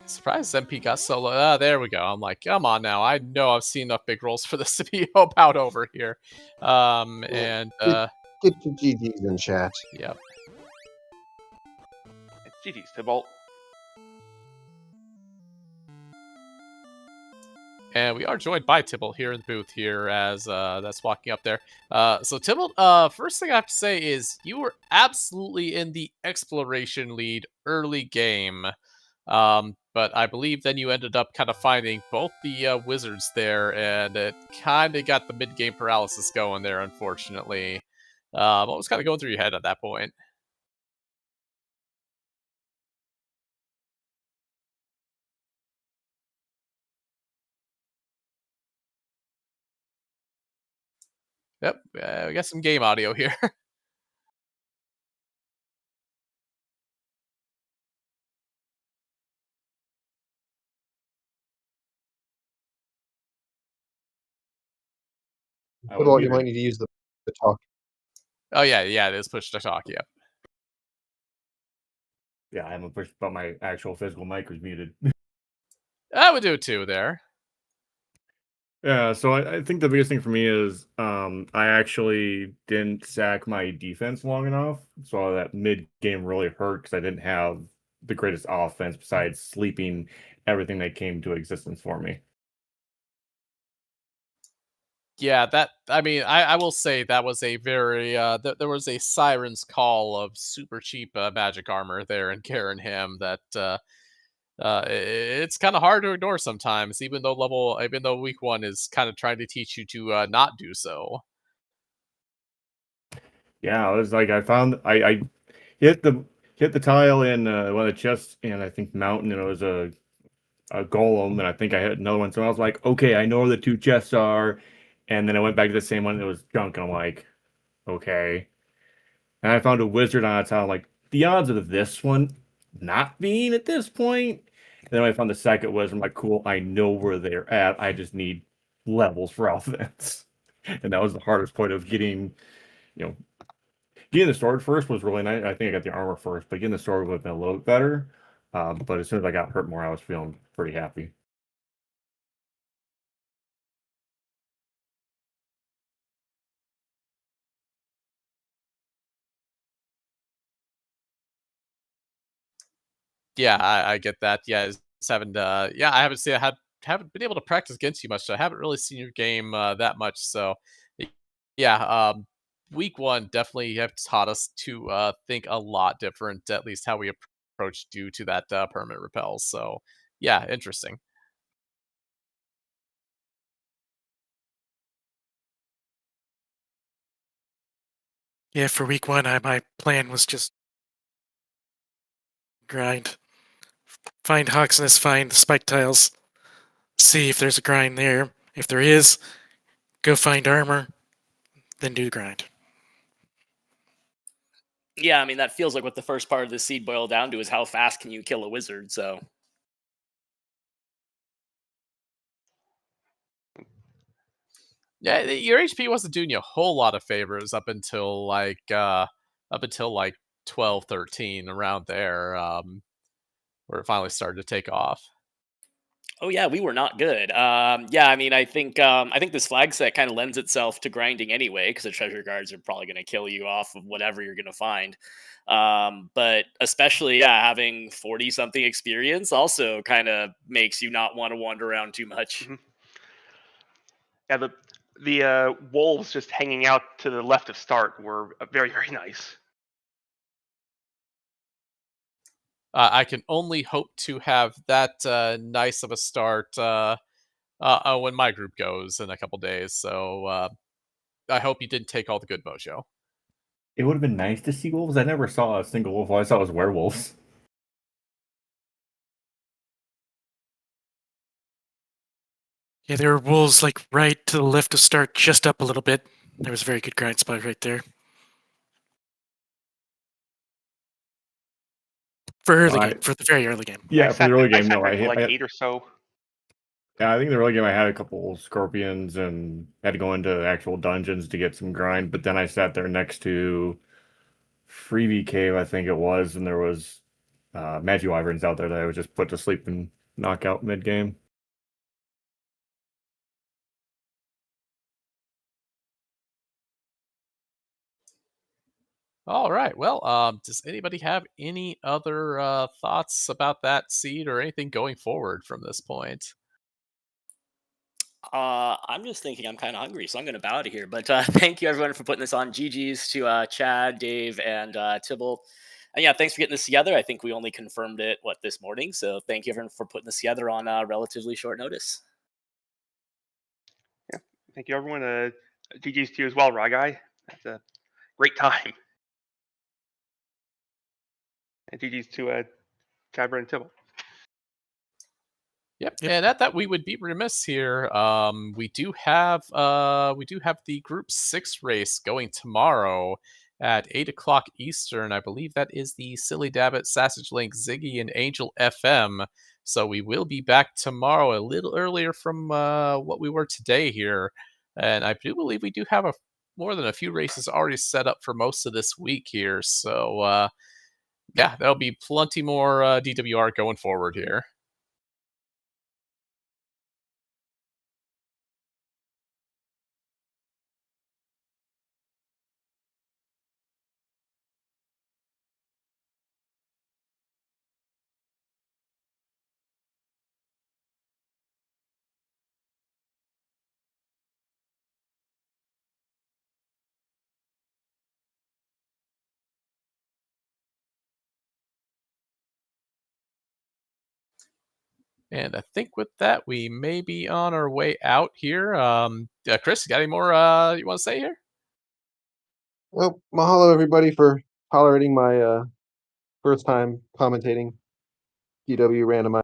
Speaker 1: Surprised MP got solo. Ah, there we go. I'm like, come on now. I know I've seen enough big rolls for this to be about over here.
Speaker 2: Get your GGs in chat.
Speaker 1: Yep.
Speaker 5: GG's, Tybalt.
Speaker 1: And we are joined by Tybalt here in the booth here as that's walking up there. So Tybalt, first thing I have to say is you were absolutely in the exploration lead early game. But I believe then you ended up kind of finding both the wizards there, and it kind of got the mid-game paralysis going there, unfortunately. What was kind of going through your head at that point? Yep, we got some game audio here.
Speaker 2: Well, you might need to use the talk.
Speaker 1: Oh yeah, it is push to talk. Yep.
Speaker 6: Yeah, I haven't pushed, but my actual physical mic was muted.
Speaker 1: I would do it too there.
Speaker 6: Yeah, so I think the biggest thing for me is I actually didn't sack my defense long enough, so that mid game really hurt because I didn't have the greatest offense besides sleeping everything that came to existence for me.
Speaker 1: Yeah, I will say that was a very there was a siren's call of super cheap magic armor there in Karen Him that it's kind of hard to ignore sometimes, even though week one is kind of trying to teach you to not do so.
Speaker 6: Yeah, it was like I hit the tile in one of the chests, and I think mountain, and it was a golem, and I think I hit another one. So I was like, okay, I know where the two chests are, and then I went back to the same one, and it was junk, and I'm like, okay. And I found a wizard on a tile. I'm like, the odds of this one not being at this point. And then when I found the second wizard, I'm like, cool, I know where they're at. I just need levels for offense. And that was the hardest point of getting, you know, getting the sword first was really nice. I think I got the armor first, but getting the sword would have been a little bit better. But as soon as I got hurt more, I was feeling pretty happy.
Speaker 1: Yeah, I get that. Yeah, just haven't I haven't seen haven't been able to practice against you much, so I haven't really seen your game that much. So yeah, week one definitely have taught us to think a lot different, at least how we approach due to that permanent repel. So yeah, interesting.
Speaker 4: Yeah, for week one, my plan was just grind, find Hawksness, find the spike tiles, see if there's a grind there. If there is, go find armor, then do the grind.
Speaker 3: Yeah, I mean that feels like what the first part of the seed boiled down to is how fast can you kill a wizard. So
Speaker 1: Yeah, your HP wasn't doing you a whole lot of favors up until like 12, 13, around there, where it finally started to take off.
Speaker 3: oh yeah, we were not good. Yeah, I mean, I think this flag set kind of lends itself to grinding anyway, because the treasure guards are probably going to kill you off of whatever you're going to find. But especially, yeah, having 40 something experience also kind of makes you not want to wander around too much.
Speaker 5: Yeah, the wolves just hanging out to the left of start were very, very nice.
Speaker 1: I can only hope to have that nice of a start when my group goes in a couple days. So I hope you didn't take all the good mojo.
Speaker 6: It would have been nice to see wolves. I never saw a single wolf. All I saw was werewolves.
Speaker 4: Yeah, there were wolves like right to the left of start, just up a little bit. There was a very good grind spot right there. For early game, for the very early game.
Speaker 6: Yeah, for the early game, no.
Speaker 5: I for like 8 or so.
Speaker 6: Yeah, I think in the early game I had a couple scorpions and had to go into actual dungeons to get some grind, but then I sat there next to Freebie Cave, I think it was, and there was Magi Wyverns out there that I would just put to sleep and knock out mid game.
Speaker 1: All right. Well, does anybody have any other thoughts about that seed or anything going forward from this point?
Speaker 3: I'm just thinking I'm kind of hungry, so I'm going to bow out of here. But thank you everyone for putting this on. GG's to Chad, Dave, and Tybalt. And yeah, thanks for getting this together. I think we only confirmed it this morning. So thank you everyone for putting this together on relatively short notice.
Speaker 5: Yeah. Thank you, everyone. GG's to you as well, Ryguy. That's a great time. And GG's to Chadbert and Tybalt.
Speaker 1: Yep.
Speaker 4: Yep.
Speaker 1: And at that, we would be remiss here. We do have the Group 6 race going tomorrow at 8 o'clock Eastern. I believe that is the Silly Dabbit, Sausage Link, Ziggy, and Angel FM. So we will be back tomorrow a little earlier from what we were today here. And I do believe we do have more than a few races already set up for most of this week here. So yeah, there'll be plenty more DWR going forward here. And I think with that, we may be on our way out here. Chris, you got any more you want to say here?
Speaker 2: Well, mahalo everybody for tolerating my first time commentating DW Randomizer.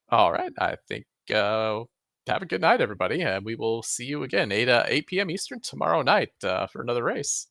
Speaker 1: All right. I think have a good night, everybody. And we will see you again 8 p.m. Eastern tomorrow night for another race.